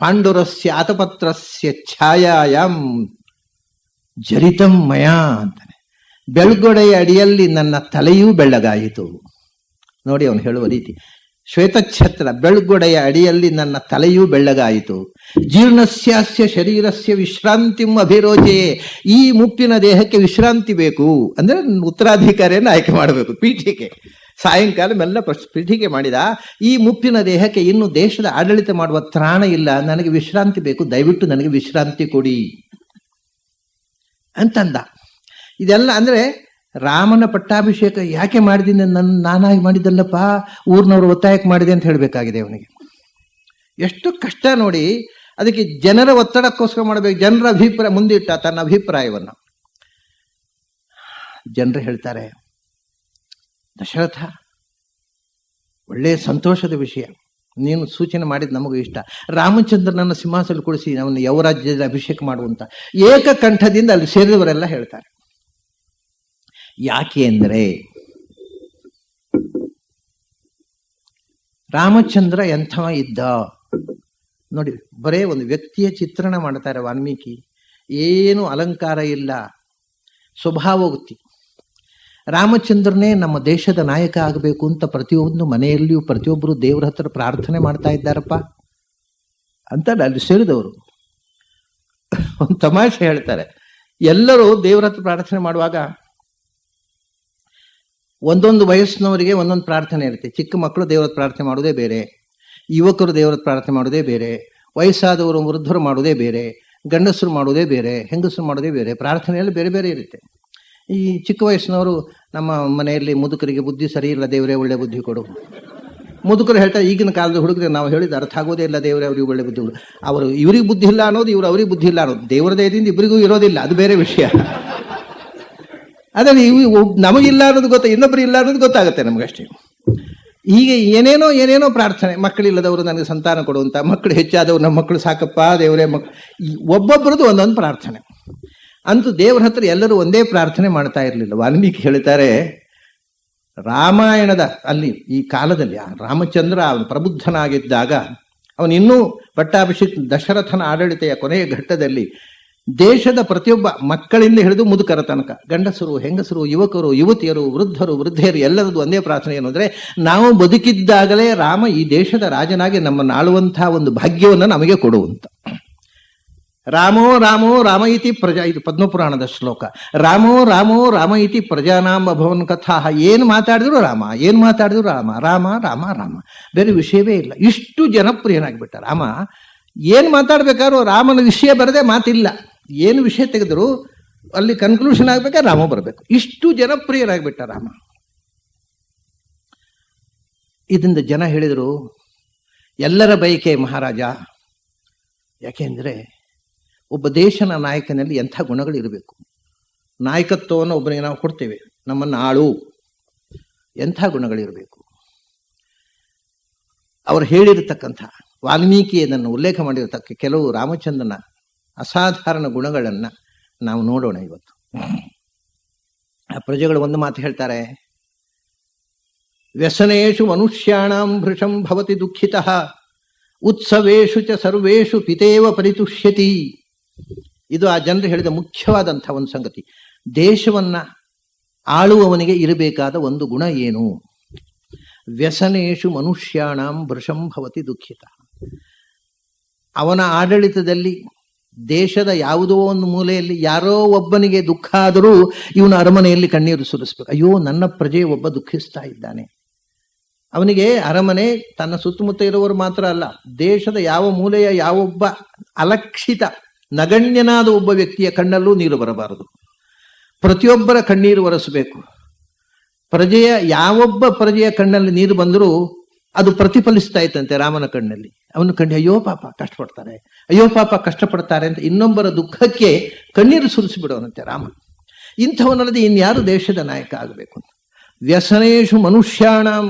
ಪಾಂಡುರಸ್ಯ ಆತಪತ್ರಸ್ಯ ಛಾಯಾಯಾಂ ಜರಿತಂ ಮಯಾ ಅಂತಾನೆ. ಬೆಳ್ಗೊಡೆಯ ಅಡಿಯಲ್ಲಿ ನನ್ನ ತಲೆಯೂ ಬೆಳ್ಳಗಾಯಿತು. ನೋಡಿ ಅವನು ಹೇಳುವ ರೀತಿ. ಶ್ವೇತಛತ್ರ, ಬೆಳ್ಗೊಡೆಯ ಅಡಿಯಲ್ಲಿ ನನ್ನ ತಲೆಯೂ ಬೆಳ್ಳಗಾಯಿತು. ಜೀರ್ಣಸ್ಯಾಸ್ಯ ಶರೀರಸ್ಯ ವಿಶ್ರಾಂತಿಂ ಅಭಿರೋಚೆ. ಈ ಮುಪ್ಪಿನ ದೇಹಕ್ಕೆ ವಿಶ್ರಾಂತಿ ಬೇಕು ಅಂದ್ರೆ ಉತ್ತರಾಧಿಕಾರಿಯನ್ನು ಆಯ್ಕೆ ಮಾಡಬೇಕು. ಪೀಠಿಕೆ ಸಾಯಂಕಾಲ ಮೆಲ್ಲ ಪೀಠಿಕೆ ಮಾಡಿದ. ಈ ಮುಪ್ಪಿನ ದೇಹಕ್ಕೆ ಇನ್ನು ದೇಶದ ಆಡಳಿತ ಮಾಡುವ ತ್ರಾಣ ಇಲ್ಲ, ನನಗೆ ವಿಶ್ರಾಂತಿ ಬೇಕು, ದಯವಿಟ್ಟು ನನಗೆ ವಿಶ್ರಾಂತಿ ಕೊಡಿ ಅಂತಂದ. ಇದೆಲ್ಲ ಅಂದ್ರೆ ರಾಮನ ಪಟ್ಟಾಭಿಷೇಕ ಯಾಕೆ ಮಾಡಿದ್ದೀನಿ, ನಾನಾಗಿ ಮಾಡಿದ್ದಲ್ಲಪ್ಪ, ಊರಿನವರು ಒತ್ತಾಯಕ್ಕೆ ಮಾಡಿದೆ ಅಂತ ಹೇಳಬೇಕಾಗಿದೆ ಅವನಿಗೆ. ಎಷ್ಟು ಕಷ್ಟ ನೋಡಿ. ಅದಕ್ಕೆ ಜನರ ಒತ್ತಡಕ್ಕೋಸ್ಕರ ಮಾಡಬೇಕು. ಜನರ ಅಭಿಪ್ರಾಯ ಮುಂದಿಟ್ಟ ತನ್ನ ಅಭಿಪ್ರಾಯವನ್ನು. ಜನರು ಹೇಳ್ತಾರೆ, ದಶರಥ ಒಳ್ಳೆಯ ಸಂತೋಷದ ವಿಷಯ, ನೀನು ಸೂಚನೆ ಮಾಡಿದ ನಮಗೂ ಇಷ್ಟ. ರಾಮಚಂದ್ರನನ್ನು ಸಿಂಹಾಸನ ಕುಳಿಸಿ ಅವನು ಯುವರಾಜ್ಯದಲ್ಲಿ ಅಭಿಷೇಕ ಮಾಡುವಂತ ಏಕಕಂಠದಿಂದ ಅಲ್ಲಿ ಸೇರಿದವರೆಲ್ಲ ಹೇಳ್ತಾರೆ. ಯಾಕೆ ಅಂದ್ರೆ, ರಾಮಚಂದ್ರ ಎಂಥವ ಇದ್ದ ನೋಡಿ. ಬರೇ ಒಂದು ವ್ಯಕ್ತಿಯ ಚಿತ್ರಣ ಮಾಡ್ತಾರೆ ವಾಲ್ಮೀಕಿ. ಏನು ಅಲಂಕಾರ ಇಲ್ಲ, ಸ್ವಭಾವೋಕ್ತಿ. ರಾಮಚಂದ್ರನೇ ನಮ್ಮ ದೇಶದ ನಾಯಕ ಆಗಬೇಕು ಅಂತ ಪ್ರತಿಯೊಂದು ಮನೆಯಲ್ಲಿಯೂ ಪ್ರತಿಯೊಬ್ಬರು ದೇವರ ಹತ್ರ ಪ್ರಾರ್ಥನೆ ಮಾಡ್ತಾ ಇದ್ದಾರಪ್ಪ ಅಂತ ಅಲ್ಲಿ ಸೇರಿದವರು ಒಂದು ತಮಾಷೆ ಹೇಳ್ತಾರೆ. ಎಲ್ಲರೂ ದೇವರ ಹತ್ರ ಪ್ರಾರ್ಥನೆ ಮಾಡುವಾಗ ಒಂದೊಂದು ವಯಸ್ಸಿನವರಿಗೆ ಒಂದೊಂದು ಪ್ರಾರ್ಥನೆ ಇರುತ್ತೆ. ಚಿಕ್ಕ ಮಕ್ಕಳು ದೇವರ ಪ್ರಾರ್ಥನೆ ಮಾಡೋದೇ ಬೇರೆ, ಯುವಕರು ದೇವರ ಪ್ರಾರ್ಥನೆ ಮಾಡೋದೇ ಬೇರೆ, ವಯಸ್ಸಾದವರು ವೃದ್ಧರು ಮಾಡೋದೇ ಬೇರೆ, ಗಂಡಸರು ಮಾಡೋದೇ ಬೇರೆ, ಹೆಂಗಸರು ಮಾಡೋದೇ ಬೇರೆ, ಪ್ರಾರ್ಥನೆಯಲ್ಲಿ ಬೇರೆ ಬೇರೆ ಇರುತ್ತೆ. ಈ ಚಿಕ್ಕ ವಯಸ್ಸಿನವರು ನಮ್ಮ ಮನೆಯಲ್ಲಿ ಮುದುಕರಿಗೆ ಬುದ್ಧಿ ಸರಿ ಇಲ್ಲ ದೇವರೇ ಒಳ್ಳೆ ಬುದ್ಧಿ ಕೊಡು. ಮುದುಕರು ಹೇಳ್ತಾರೆ ಈಗಿನ ಕಾಲದ ಹುಡುಗರು ನಾವು ಹೇಳಿದ ಅರ್ಥ ಆಗೋದೇ ಇಲ್ಲ ದೇವರೇ ಅವ್ರಿಗೆ ಒಳ್ಳೆ ಬುದ್ಧಿ ಕೊಡು. ಅವರು ಇವ್ರಿಗೆ ಬುದ್ಧಿ ಇಲ್ಲ ಅನ್ನೋದು, ಇವರು ಅವ್ರಿಗೆ ಬುದ್ಧಿ ಇಲ್ಲ ಅನ್ನೋದು. ದೇವರ ದಯದಿಂದ ಇಬ್ಬರಿಗೂ ಇರೋದಿಲ್ಲ, ಅದು ಬೇರೆ ವಿಷಯ. ಅದೇ ನಮಗಿಲ್ಲ ಅನ್ನೋದು ಇನ್ನೊಬ್ಬರು ಇಲ್ಲ ಅನ್ನೋದು ಗೊತ್ತಾಗುತ್ತೆ ನಮಗಷ್ಟೇ. ಹೀಗೆ ಏನೇನೋ ಪ್ರಾರ್ಥನೆ. ಮಕ್ಕಳಿಲ್ಲದವರು ನನಗೆ ಸಂತಾನ ಕೊಡುವಂತ, ಮಕ್ಕಳು ಹೆಚ್ಚಾದವರು ನಮ್ಮ ಮಕ್ಕಳು ಸಾಕಪ್ಪ ದೇವರೇ ಒಬ್ಬೊಬ್ಬರದು ಒಂದೊಂದು ಪ್ರಾರ್ಥನೆ. ಅಂತೂ ದೇವರ ಹತ್ರ ಎಲ್ಲರೂ ಒಂದೇ ಪ್ರಾರ್ಥನೆ ಮಾಡ್ತಾ ಇರಲಿಲ್ಲ. ವಾಲ್ಮೀಕಿ ಹೇಳ್ತಾರೆ, ರಾಮಾಯಣದ ಅಲ್ಲಿ ಈ ಕಾಲದಲ್ಲಿ ರಾಮಚಂದ್ರ ಅವನು ಪ್ರಬುದ್ಧನಾಗಿದ್ದಾಗ, ಅವನಿನ್ನೂ ಪಟ್ಟಾಭಿಷೇಕ ದಶರಥನ ಆಡಳಿತೆಯ ಕೊನೆಯ ಘಟ್ಟದಲ್ಲಿ ದೇಶದ ಪ್ರತಿಯೊಬ್ಬ ಮಕ್ಕಳಿಂದ ಹಿಡಿದು ಮುದುಕರ ತನಕ, ಗಂಡಸರು, ಹೆಂಗಸರು, ಯುವಕರು, ಯುವತಿಯರು, ವೃದ್ಧರು, ವೃದ್ಧೆಯರು ಎಲ್ಲರದ್ದು ಒಂದೇ ಪ್ರಾರ್ಥನೆ ಏನು ಅಂದರೆ, ನಾವು ಬದುಕಿದ್ದಾಗಲೇ ರಾಮ ಈ ದೇಶದ ರಾಜನಾಗಿ ನಮ್ಮನ್ನು ಆಳುವಂತಹ ಒಂದು ಭಾಗ್ಯವನ್ನು ನಮಗೆ ಕೊಡುವಂತ. ರಾಮೋ ರಾಮೋ ರಾಮ ಇತಿ ಪ್ರಜಾ, ಇದು ಪದ್ಮಪುರಾಣದ ಶ್ಲೋಕ. ರಾಮೋ ರಾಮೋ ರಾಮ ಇತಿ ಪ್ರಜಾನಾಂ ಅಭವನ್ ಕಥಾ. ಏನು ಮಾತಾಡಿದ್ರು ರಾಮ, ಏನು ಮಾತಾಡಿದ್ರು ರಾಮ, ರಾಮ ರಾಮ ರಾಮ, ಬೇರೆ ವಿಷಯವೇ ಇಲ್ಲ. ಇಷ್ಟು ಜನಪ್ರಿಯನಾಗ್ಬಿಟ್ಟ ರಾಮ. ಏನು ಮಾತಾಡ್ಬೇಕಾದ್ರೂ ರಾಮನ ವಿಷಯ ಬರದೆ ಮಾತಿಲ್ಲ. ಏನು ವಿಷಯ ತೆಗೆದ್ರು ಅಲ್ಲಿ ಕನ್ಕ್ಲೂಷನ್ ಆಗ್ಬೇಕಾದ್ರೆ ರಾಮ ಬರಬೇಕು. ಇಷ್ಟು ಜನಪ್ರಿಯರಾಗ್ಬಿಟ್ಟ ರಾಮ. ಇದರಿಂದ ಜನ ಹೇಳಿದರು, ಎಲ್ಲರ ಬಯಕೆ ಮಹಾರಾಜ. ಯಾಕೆಂದ್ರೆ ಒಬ್ಬ ದೇಶನ ನಾಯಕನಲ್ಲಿ ಎಂಥ ಗುಣಗಳು ಇರಬೇಕು. ನಾಯಕತ್ವವನ್ನು ಒಬ್ಬನಿಗೆ ನಾವು ಕೊಡ್ತೇವೆ, ನಮ್ಮನ್ನು ಆಳು, ಎಂಥ ಗುಣಗಳಿರಬೇಕು. ಅವರು ಹೇಳಿರತಕ್ಕಂಥ ವಾಲ್ಮೀಕಿ ಅದನ್ನು ಉಲ್ಲೇಖ ಮಾಡಿರತಕ್ಕ ಕೆಲವು ರಾಮಚಂದ್ರನ ಅಸಾಧಾರಣ ಗುಣಗಳನ್ನು ನಾವು ನೋಡೋಣ ಇವತ್ತು. ಆ ಪ್ರಜೆಗಳು ಒಂದು ಮಾತು ಹೇಳ್ತಾರೆ, ವ್ಯಸನೇಶು ಮನುಷ್ಯಾಣಾಂ ಭೃಶಂ ಭವತಿ ದುಃಖಿತಃ ಉತ್ಸವೇಶು ಚ ಸರ್ವೇಷು ಪಿತೇವ ಪರಿತುಷ್ಯತಿ. ಇದು ಆ ಜನರು ಹೇಳಿದ ಮುಖ್ಯವಾದಂಥ ಒಂದು ಸಂಗತಿ. ದೇಶವನ್ನ ಆಳುವವನಿಗೆ ಇರಬೇಕಾದ ಒಂದು ಗುಣ ಏನು? ವ್ಯಸನೇಶು ಮನುಷ್ಯಾಣಾಂ ಭೃಶಂ ಭವತಿ ದುಃಖಿತ. ಅವನ ಆಡಳಿತದಲ್ಲಿ ದೇಶದ ಯಾವುದೋ ಒಂದು ಮೂಲೆಯಲ್ಲಿ ಯಾರೋ ಒಬ್ಬನಿಗೆ ದುಃಖ ಆದರೂ ಇವನ ಅರಮನೆಯಲ್ಲಿ ಕಣ್ಣೀರು ಸುರಿಸ್ಬೇಕು. ಅಯ್ಯೋ, ನನ್ನ ಪ್ರಜೆ ಒಬ್ಬ ದುಃಖಿಸ್ತಾ ಇದ್ದಾನೆ. ಅವನಿಗೆ ಅರಮನೆ ತನ್ನ ಸುತ್ತಮುತ್ತ ಇರುವವರು ಮಾತ್ರ ಅಲ್ಲ, ದೇಶದ ಯಾವ ಮೂಲೆಯ ಯಾವೊಬ್ಬ ಅಲಕ್ಷಿತ ನಗಣ್ಯನಾದ ಒಬ್ಬ ವ್ಯಕ್ತಿಯ ಕಣ್ಣಲ್ಲೂ ನೀರು ಬರಬಾರದು. ಪ್ರತಿಯೊಬ್ಬರ ಕಣ್ಣೀರು ಒರೆಸಬೇಕು. ಯಾವೊಬ್ಬ ಪ್ರಜೆಯ ಕಣ್ಣಲ್ಲಿ ನೀರು ಬಂದರೂ ಅದು ಪ್ರತಿಫಲಿಸ್ತಾ ಇತ್ತಂತೆ ರಾಮನ ಕಣ್ಣಲ್ಲಿ. ಅವನು ಕಂಡು ಅಯ್ಯೋ ಪಾಪ ಕಷ್ಟಪಡ್ತಾರೆ, ಅಯ್ಯೋ ಪಾಪ ಕಷ್ಟಪಡ್ತಾರೆ ಅಂತ ಇನ್ನೊಬ್ಬರ ದುಃಖಕ್ಕೆ ಕಣ್ಣೀರು ಸುರಿಸಿಬಿಡೋನಂತೆ ರಾಮ. ಇಂಥವನಲ್ಲದೆ ಇನ್ಯಾರು ದೇಶದ ನಾಯಕ ಆಗಬೇಕು? ವ್ಯಸನೇಶು ಮನುಷ್ಯಾಣಂ,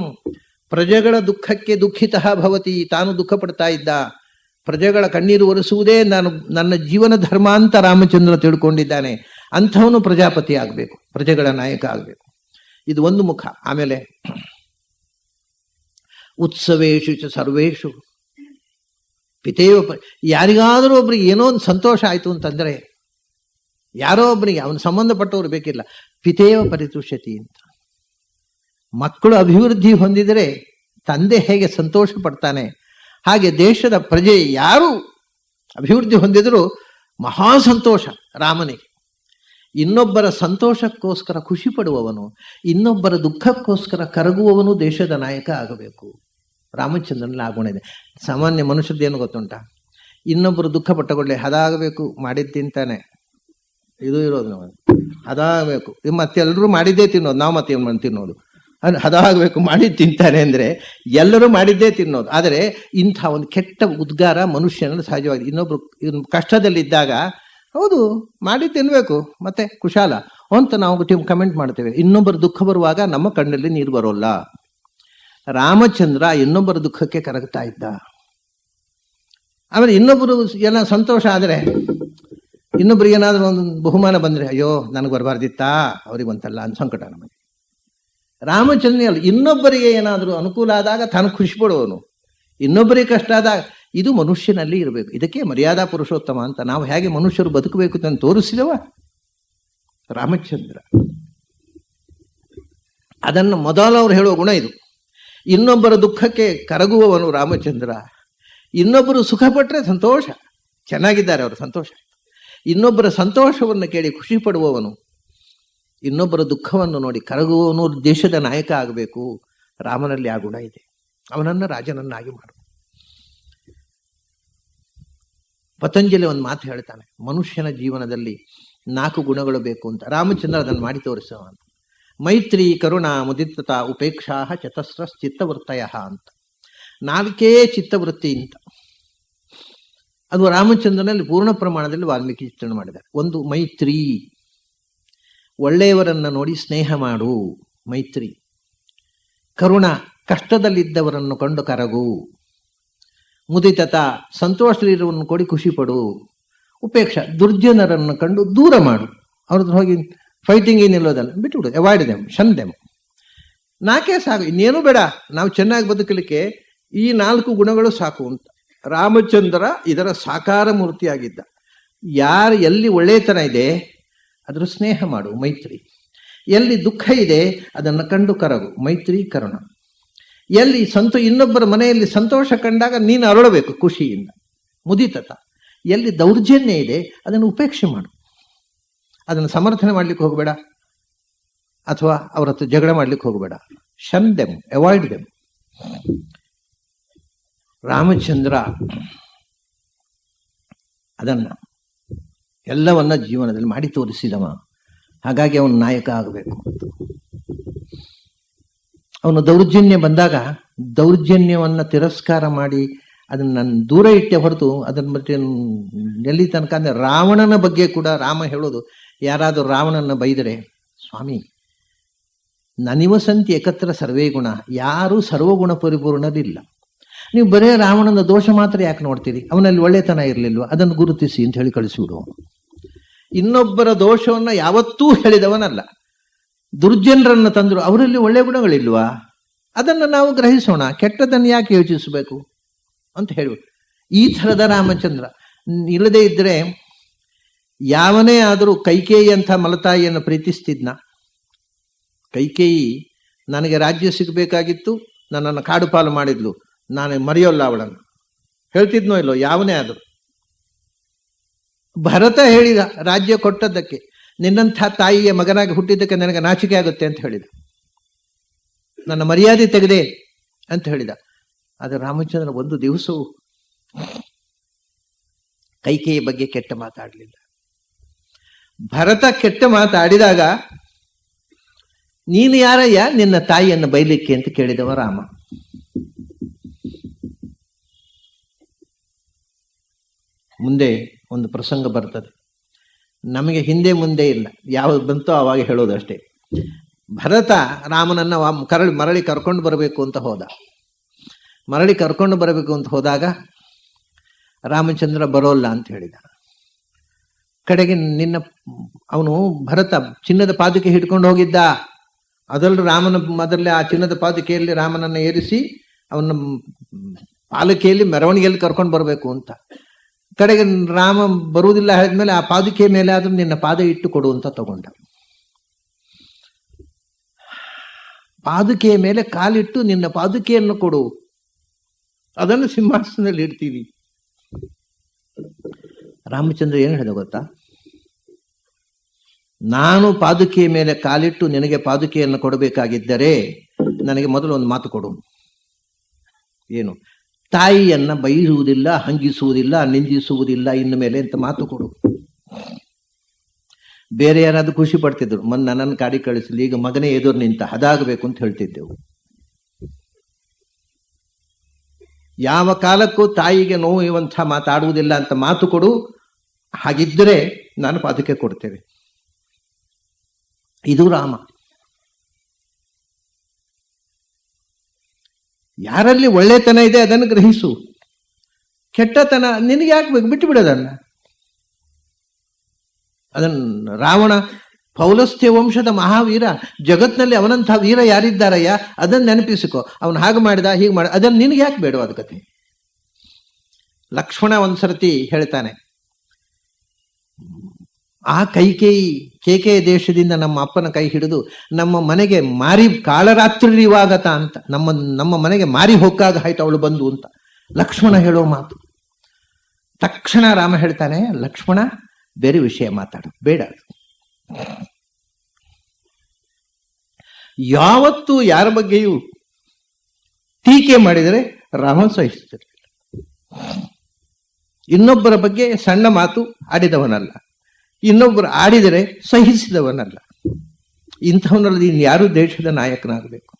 ಪ್ರಜೆಗಳ ದುಃಖಕ್ಕೆ ದುಃಖಿತ ಭವತಿ. ತಾನು ದುಃಖ ಪಡ್ತಾ ಇದ್ದ, ಪ್ರಜೆಗಳ ಕಣ್ಣೀರು ಒರೆಸುವುದೇ ನನ್ನ ಜೀವನ ಧರ್ಮ ಅಂತ ರಾಮಚಂದ್ರ ತಿಳ್ಕೊಂಡಿದ್ದಾನೆ. ಅಂಥವನು ಪ್ರಜಾಪತಿ ಆಗಬೇಕು, ಪ್ರಜೆಗಳ ನಾಯಕ ಆಗಬೇಕು. ಇದು ಒಂದು ಮುಖ. ಆಮೇಲೆ ಉತ್ಸವೇಶು ಚ ಸರ್ವೇಶು ಪಿತೇವ. ಯಾರಿಗಾದರೂ ಒಬ್ರಿಗೆ ಏನೋ ಒಂದು ಸಂತೋಷ ಆಯಿತು ಅಂತಂದರೆ, ಯಾರೋ ಒಬ್ಬನಿಗೆ ಅವನು ಸಂಬಂಧಪಟ್ಟವರು ಬೇಕಿಲ್ಲ, ಪಿತೇವ ಪರಿತುಷ್ಯತಿ ಅಂತ. ಮಕ್ಕಳು ಅಭಿವೃದ್ಧಿ ಹೊಂದಿದರೆ ತಂದೆ ಹೇಗೆ ಸಂತೋಷ ಪಡ್ತಾನೆ, ಹಾಗೆ ದೇಶದ ಪ್ರಜೆ ಯಾರು ಅಭಿವೃದ್ಧಿ ಹೊಂದಿದರೂ ಮಹಾ ಸಂತೋಷ ರಾಮನಿಗೆ. ಇನ್ನೊಬ್ಬರ ಸಂತೋಷಕ್ಕೋಸ್ಕರ ಖುಷಿ ಪಡುವವನು, ಇನ್ನೊಬ್ಬರ ದುಃಖಕ್ಕೋಸ್ಕರ ಕರಗುವವನು ದೇಶದ ನಾಯಕ ಆಗಬೇಕು. ರಾಮಚಂದ್ರನಲ್ಲಿ ಆ ಗುಣ ಇದೆ. ಸಾಮಾನ್ಯ ಮನುಷ್ಯದ್ದೇನು ಗೊತ್ತುಂಟ, ಇನ್ನೊಬ್ಬರು ದುಃಖ ಪಟ್ಟಕೊಳ್ಳೆ ಅದಾಗಬೇಕು, ಮಾಡಿದ್ದಿಂತಾನೆ ಇದು ಇರೋದು ನಾವು, ಅದಾಗಬೇಕು. ಮತ್ತೆ ಎಲ್ಲರೂ ಮಾಡಿದ್ದೇ ತಿನ್ನೋದು, ನಾವು ಮತ್ತೆ ಏನು ತಿನ್ನೋದು, ಅದಾಗಬೇಕು ಮಾಡಿದ್ದು ತಿಂತಾನೆ ಅಂದರೆ ಎಲ್ಲರೂ ಮಾಡಿದ್ದೇ ತಿನ್ನೋದು. ಆದರೆ ಇಂಥ ಒಂದು ಕೆಟ್ಟ ಉದ್ಗಾರ ಮನುಷ್ಯನಲ್ಲಿ ಸಹಜವಾಗಿ. ಇನ್ನೊಬ್ರು ಕಷ್ಟದಲ್ಲಿದ್ದಾಗ ಹೌದು ಮಾಡಿ ತಿನ್ಬೇಕು ಮತ್ತೆ ಕುಶಾಲ ಅಂತ ನಾವು ಕಮೆಂಟ್ ಮಾಡ್ತೇವೆ. ಇನ್ನೊಬ್ಬರ ದುಃಖ ಬರುವಾಗ ನಮ್ಮ ಕಣ್ಣಲ್ಲಿ ನೀರು ಬರೋಲ್ಲ. ರಾಮಚಂದ್ರ ಇನ್ನೊಬ್ಬರ ದುಃಖಕ್ಕೆ ಕರಗ್ತಾ ಇದ್ದ. ಆಮೇಲೆ ಇನ್ನೊಬ್ಬರು ಏನೋ ಸಂತೋಷ ಆದರೆ, ಇನ್ನೊಬ್ರಿಗೆ ಏನಾದರೂ ಒಂದು ಬಹುಮಾನ ಬಂದರೆ ಅಯ್ಯೋ ನನಗೆ ಬರಬಾರ್ದಿತ್ತಾ, ಅವ್ರಿಗೆ ಬಂತಲ್ಲ ಅಂತ ಸಂಕಟ ನಮಗೆ. ರಾಮಚಂದ್ರ ಅಲ್ಲ, ಇನ್ನೊಬ್ಬರಿಗೆ ಏನಾದರೂ ಅನುಕೂಲ ಆದಾಗ ತಾನು ಖುಷಿ ಪಡುವವನು, ಇನ್ನೊಬ್ಬರಿಗೆ ಕಷ್ಟ ಆದಾಗ. ಇದು ಮನುಷ್ಯನಲ್ಲಿ ಇರಬೇಕು. ಇದಕ್ಕೆ ಮರ್ಯಾದಾ ಪುರುಷೋತ್ತಮ ಅಂತ. ನಾವು ಹೇಗೆ ಮನುಷ್ಯರು ಬದುಕಬೇಕು ಅಂತ ತೋರಿಸಿದವ ರಾಮಚಂದ್ರ. ಅದನ್ನು ಮೊದಲವರು ಹೇಳುವ ಗುಣ ಇದು. ಇನ್ನೊಬ್ಬರ ದುಃಖಕ್ಕೆ ಕರಗುವವನು ರಾಮಚಂದ್ರ. ಇನ್ನೊಬ್ಬರು ಸುಖ ಪಟ್ಟರೆ ಸಂತೋಷ, ಚೆನ್ನಾಗಿದ್ದಾರೆ ಅವರು ಸಂತೋಷ. ಇನ್ನೊಬ್ಬರ ಸಂತೋಷವನ್ನು ಕೇಳಿ ಖುಷಿ ಪಡುವವನು, ಇನ್ನೊಬ್ಬರ ದುಃಖವನ್ನು ನೋಡಿ ಕರಗುವವನು ದೇಶದ ನಾಯಕ ಆಗಬೇಕು. ರಾಮನಲ್ಲಿ ಆ ಗುಣ ಇದೆ. ಅವನನ್ನು ರಾಜನನ್ನಾಗಿ ಮಾಡು. ಪತಂಜಲಿ ಒಂದು ಮಾತು ಹೇಳ್ತಾನೆ, ಮನುಷ್ಯನ ಜೀವನದಲ್ಲಿ 4 ಗುಣಗಳು ಬೇಕು ಅಂತ. ರಾಮಚಂದ್ರ ಅದನ್ನು ಮಾಡಿ ತೋರಿಸುವ ಅಂತ. ಮೈತ್ರಿ, ಕರುಣಾ, ಮುದಿತತಾ, ಉಪೇಕ್ಷಾ, ಚತಸ್ರ ಚಿತ್ತವೃತ್ತಯ ಅಂತ. 4 ಚಿತ್ತವೃತ್ತಿ ಅಂತ. ಅದು ರಾಮಚಂದ್ರನಲ್ಲಿ ಪೂರ್ಣ ಪ್ರಮಾಣದಲ್ಲಿ ವಾಲ್ಮೀಕಿ ಚಿತ್ರಣ ಮಾಡಿದ್ದಾರೆ. ಒಂದು ಮೈತ್ರಿ, ಒಳ್ಳೆಯವರನ್ನ ನೋಡಿ ಸ್ನೇಹ ಮಾಡು, ಮೈತ್ರಿ. ಕರುಣ, ಕಷ್ಟದಲ್ಲಿದ್ದವರನ್ನು ಕಂಡು ಕರಗು. ಮುದಿತತ, ಸಂತೋಷದಲ್ಲಿರುವವನ್ನು ಕೊಡಿ ಖುಷಿ ಪಡು. ಉಪೇಕ್ಷ, ದುರ್ಜನರನ್ನು ಕಂಡು ದೂರ ಮಾಡು, ಅವ್ರದ್ದು ಹೋಗಿ ಫೈಟಿಂಗ್ ಏನಿಲ್ಲೋದಲ್ಲ, ಬಿಟ್ಟುಬಿಡು, ಅವಾಯ್ಡ್ ದೆಮ್, ಶನ್ ದೆಮ್. 4 ಸಾಕು, ಇನ್ನೇನು ಬೇಡ. ನಾವು ಚೆನ್ನಾಗಿ ಬದುಕಲಿಕ್ಕೆ ಈ 4 ಗುಣಗಳು ಸಾಕು ಅಂತ. ರಾಮಚಂದ್ರ ಇದರ ಸಾಕಾರ ಮೂರ್ತಿಯಾಗಿದ್ದ. ಯಾರು ಎಲ್ಲಿ ಒಳ್ಳೆಯತನ ಇದೆ ಅದರ ಸ್ನೇಹ ಮಾಡು, ಮೈತ್ರಿ. ಎಲ್ಲಿ ದುಃಖ ಇದೆ ಅದನ್ನು ಕಂಡು ಕರಗು, ಮೈತ್ರಿ ಕರುಣ. ಎಲ್ಲಿ ಇನ್ನೊಬ್ಬರ ಮನೆಯಲ್ಲಿ ಸಂತೋಷ ಕಂಡಾಗ ನೀನು ಅರಳಬೇಕು ಖುಷಿಯಿಂದ, ಮುದಿತತ. ಎಲ್ಲಿ ದೌರ್ಜನ್ಯ ಇದೆ ಅದನ್ನು ಉಪೇಕ್ಷೆ ಮಾಡು, ಅದನ್ನು ಸಮರ್ಥನೆ ಮಾಡ್ಲಿಕ್ಕೆ ಹೋಗಬೇಡ, ಅಥವಾ ಅವರ ಹತ್ರ ಜಗಳ ಮಾಡ್ಲಿಕ್ಕೆ ಹೋಗಬೇಡ. ಶನ್ ದೆಮ್, ಅವಾಯ್ಡ್ ದೆಮ್. ರಾಮಚಂದ್ರ ಅದನ್ನ ಎಲ್ಲವನ್ನ ಜೀವನದಲ್ಲಿ ಮಾಡಿ ತೋರಿಸಿದವ. ಹಾಗಾಗಿ ಅವನು ನಾಯಕ ಆಗಬೇಕು. ಅವನು ದೌರ್ಜನ್ಯ ಬಂದಾಗ ದೌರ್ಜನ್ಯವನ್ನ ತಿರಸ್ಕಾರ ಮಾಡಿ ಅದನ್ನ ನಾನು ದೂರ ಇಟ್ಟೆ ಹೊರತು ಅದನ್ನ ಮತ್ತೆ ಎಲ್ಲಿ ತನಕ ಅಂದ್ರೆ ರಾವಣನ ಬಗ್ಗೆ ಕೂಡ ರಾಮ ಹೇಳೋದು, ಯಾರಾದರೂ ರಾವಣನ ಬೈದರೆ, ಸ್ವಾಮಿ ನನಿವಸಂತಿ ಏಕತ್ರ ಸರ್ವೇ ಗುಣ, ಯಾರೂ ಸರ್ವಗುಣ ಪರಿಪೂರ್ಣರಿಲ್ಲ. ನೀವು ಬರೇ ರಾವಣನ ದೋಷ ಮಾತ್ರ ಯಾಕೆ ನೋಡ್ತೀರಿ? ಅವನಲ್ಲಿ ಒಳ್ಳೆತನ ಇರಲಿಲ್ವ? ಅದನ್ನು ಗುರುತಿಸಿ ಅಂತ ಹೇಳಿ ಕಳಿಸಿಬಿಡು. ಇನ್ನೊಬ್ಬರ ದೋಷವನ್ನ ಯಾವತ್ತೂ ಹೇಳಿದವನಲ್ಲ. ದುರ್ಜನರನ್ನು ತಂದರು, ಅವರಲ್ಲಿ ಒಳ್ಳೆ ಗುಣಗಳಿಲ್ವಾ? ಅದನ್ನು ನಾವು ಗ್ರಹಿಸೋಣ, ಕೆಟ್ಟದನ್ನು ಯಾಕೆ ಯೋಚಿಸಬೇಕು ಅಂತ ಹೇಳ್ಬಿಟ್ಟು ಈ ಥರದ ರಾಮಚಂದ್ರ. ಇಲ್ಲದೆ ಇದ್ರೆ ಯಾವನೇ ಆದರೂ ಕೈಕೇಯಿ ಅಂತ ಮಲತಾಯಿಯನ್ನು ಪ್ರೀತಿಸ್ತಿದ್ನ. ಕೈಕೇಯಿ ನನಗೆ ರಾಜ್ಯ ಸಿಗಬೇಕಾಗಿತ್ತು, ನನ್ನನ್ನು ಕಾಡು ಪಾಲು ಮಾಡಿದ್ಲು, ನಾನು ಮರೆಯೋಲ್ಲ ಅವಳನ್ನು, ಹೇಳ್ತಿದ್ನೋ ಇಲ್ಲೋ ಯಾವನೇ ಆದರೂ. ಭರತ ಹೇಳಿದ ರಾಜ್ಯ ಕೊಟ್ಟದ್ದಕ್ಕೆ, ನಿನ್ನಂಥ ತಾಯಿಯ ಮಗನಾಗಿ ಹುಟ್ಟಿದ್ದಕ್ಕೆ ನನಗೆ ನಾಚಿಕೆ ಆಗುತ್ತೆ ಅಂತ ಹೇಳಿದ, ನನ್ನ ಮರ್ಯಾದೆ ತೆಗೆದೆ ಅಂತ ಹೇಳಿದ. ಆದರೆ ರಾಮಚಂದ್ರ ಒಂದು ದಿವಸವೂ ಕೈಕೇಯಿ ಬಗ್ಗೆ ಕೆಟ್ಟ ಮಾತಾಡಲಿಲ್ಲ. ಭರತ ಕೆಟ್ಟ ಮಾತಾಡಿದಾಗ ನೀನು ಯಾರಯ್ಯ ನಿನ್ನ ತಾಯಿಯನ್ನು ಬೈಲಿಕ್ಕೆ ಅಂತ ಕೇಳಿದವ ರಾಮ. ಮುಂದೆ ಒಂದು ಪ್ರಸಂಗ ಬರ್ತದೆ, ನಮಗೆ ಹಿಂದೆ ಮುಂದೆ ಇಲ್ಲ, ಯಾವ್ದು ಬಂತೋ ಆವಾಗ ಹೇಳೋದು ಅಷ್ಟೇ. ಭರತ ರಾಮನನ್ನ ಮರಳಿ ಕರ್ಕೊಂಡು ಬರಬೇಕು ಅಂತ ಹೋದ. ಮರಳಿ ಕರ್ಕೊಂಡು ಬರಬೇಕು ಅಂತ ಹೋದಾಗ ರಾಮಚಂದ್ರ ಬರೋಲ್ಲ ಅಂತ ಹೇಳಿದ. ಕಡೆಗೆ ಅವನು ಭರತ ಚಿನ್ನದ ಪಾದುಕೆ ಹಿಡ್ಕೊಂಡು ಹೋಗಿದ್ದ. ಅದರಲ್ಲಿ ರಾಮನ ಮೊದಲೇ ಆ ಚಿನ್ನದ ಪಾದುಕೆಯಲ್ಲಿ ರಾಮನನ್ನು ಏರಿಸಿ ಅವನ ಪಾಲಕಿಯಲ್ಲಿ ಮೆರವಣಿಗೆಯಲ್ಲಿ ಕರ್ಕೊಂಡು ಬರಬೇಕು ಅಂತ. ಕಡೆಗೆ ರಾಮ ಬರುವುದಿಲ್ಲ ಹೇಳಿದ್ಮೇಲೆ ಆ ಪಾದುಕೆ ಮೇಲೆ ಆದ್ರೂ ನಿನ್ನ ಪಾದ ಇಟ್ಟು ಕೊಡು ಅಂತ ತಗೊಂಡ. ಪಾದುಕೆಯ ಮೇಲೆ ಕಾಲಿಟ್ಟು ನಿನ್ನ ಪಾದುಕೆಯನ್ನು ಕೊಡು, ಅದನ್ನು ಸಿಂಹಾಸನದಲ್ಲಿ ಇಡ್ತೀವಿ. ರಾಮಚಂದ್ರ ಏನು ಹೇಳಿದ ಗೊತ್ತಾ? ನಾನು ಪಾದುಕೆಯ ಮೇಲೆ ಕಾಲಿಟ್ಟು ನಿನಗೆ ಪಾದುಕೆಯನ್ನು ಕೊಡಬೇಕಾಗಿದ್ದರೆ ನನಗೆ ಮೊದಲು ಒಂದು ಮಾತು ಕೊಡು. ಏನು? ತಾಯಿಯನ್ನ ಬೈಯುವುದಿಲ್ಲ, ಹಂಗಿಸುವುದಿಲ್ಲ, ನಿಂದಿಸುವುದಿಲ್ಲ ಇನ್ನು ಮೇಲೆ ಅಂತ ಮಾತು ಕೊಡು. ಬೇರೆ ಯಾರಾದ್ರೂ ಖುಷಿ ಪಡ್ತಿದ್ರು, ನನ್ನನ್ನು ಕಾಡಿ ಕಳಿಸಲಿ, ಈಗ ಮಗನೇ ಎದುರು ನಿಂತ, ಅದಾಗಬೇಕು ಅಂತ ಹೇಳ್ತಿದ್ದೆವು. ಯಾವ ಕಾಲಕ್ಕೂ ತಾಯಿಗೆ ನೋವುವಂಥ ಮಾತಾಡುವುದಿಲ್ಲ ಅಂತ ಮಾತು ಕೊಡು, ಹಾಗಿದ್ದರೆ ನಾನು ಪಾದುಕೆ ಕೊಡ್ತೇವೆ. ಇದು ರಾಮ. ಯಾರಲ್ಲಿ ಒಳ್ಳೆತನ ಇದೆ ಅದನ್ನು ಗ್ರಹಿಸು, ಕೆಟ್ಟತನ ನಿನಗೆ ಯಾಕೆ ಬೇಕು? ಬಿಟ್ಟು ಬಿಡೋದನ್ನ. ಅದನ್ನು ರಾವಣ ಪೌಲಸ್ತ್ಯ ವಂಶದ ಮಹಾವೀರ, ಜಗತ್ನಲ್ಲಿ ಅವನಂಥ ವೀರ ಯಾರಿದ್ದಾರಯ್ಯ? ಅದನ್ನು ನೆನಪಿಸಿಕೊ. ಅವನು ಹಾಗೆ ಮಾಡಿದ, ಹೀಗೆ ಮಾಡ, ಅದನ್ನು ನಿನಗೆ ಯಾಕೆ ಬೇಡ ಅದ ಕತೆ? ಲಕ್ಷ್ಮಣ ಒಂದ್ಸರ್ತಿ ಹೇಳ್ತಾನೆ, ಆ ಕೇಕೆಯ ದೇಶದಿಂದ ನಮ್ಮ ಅಪ್ಪನ ಕೈ ಹಿಡಿದು ನಮ್ಮ ಮನೆಗೆ ಮಾರಿ ಕಾಳರಾತ್ರಿ ಇವಾಗತ ಅಂತ, ನಮ್ಮ ಮನೆಗೆ ಮಾರಿ ಹೊಕ್ಕಾಗ ಆಯ್ತು ಅವಳು ಬಂದು ಅಂತ ಲಕ್ಷ್ಮಣ ಹೇಳೋ ಮಾತು. ತಕ್ಷಣ ರಾಮ ಹೇಳ್ತಾನೆ, ಲಕ್ಷ್ಮಣ ಬೇರೆ ವಿಷಯ ಮಾತಾಡು, ಬೇಡ. ಯಾವತ್ತೂ ಯಾರ ಬಗ್ಗೆಯೂ ಟೀಕೆ ಮಾಡಿದರೆ ರಾಮ ಸಹಿಸ್ತಿರ್ಲಿಲ್ಲ. ಇನ್ನೊಬ್ಬರ ಬಗ್ಗೆ ಸಣ್ಣ ಮಾತು ಆಡಿದವನಲ್ಲ, ಇನ್ನೊಬ್ಬರು ಆಡಿದರೆ ಸಹಿಸಿದವನಲ್ಲ. ಇಂಥವನಲ್ಲಿ ಇನ್ಯಾರು ದೇಶದ ನಾಯಕನಾಗಬೇಕು?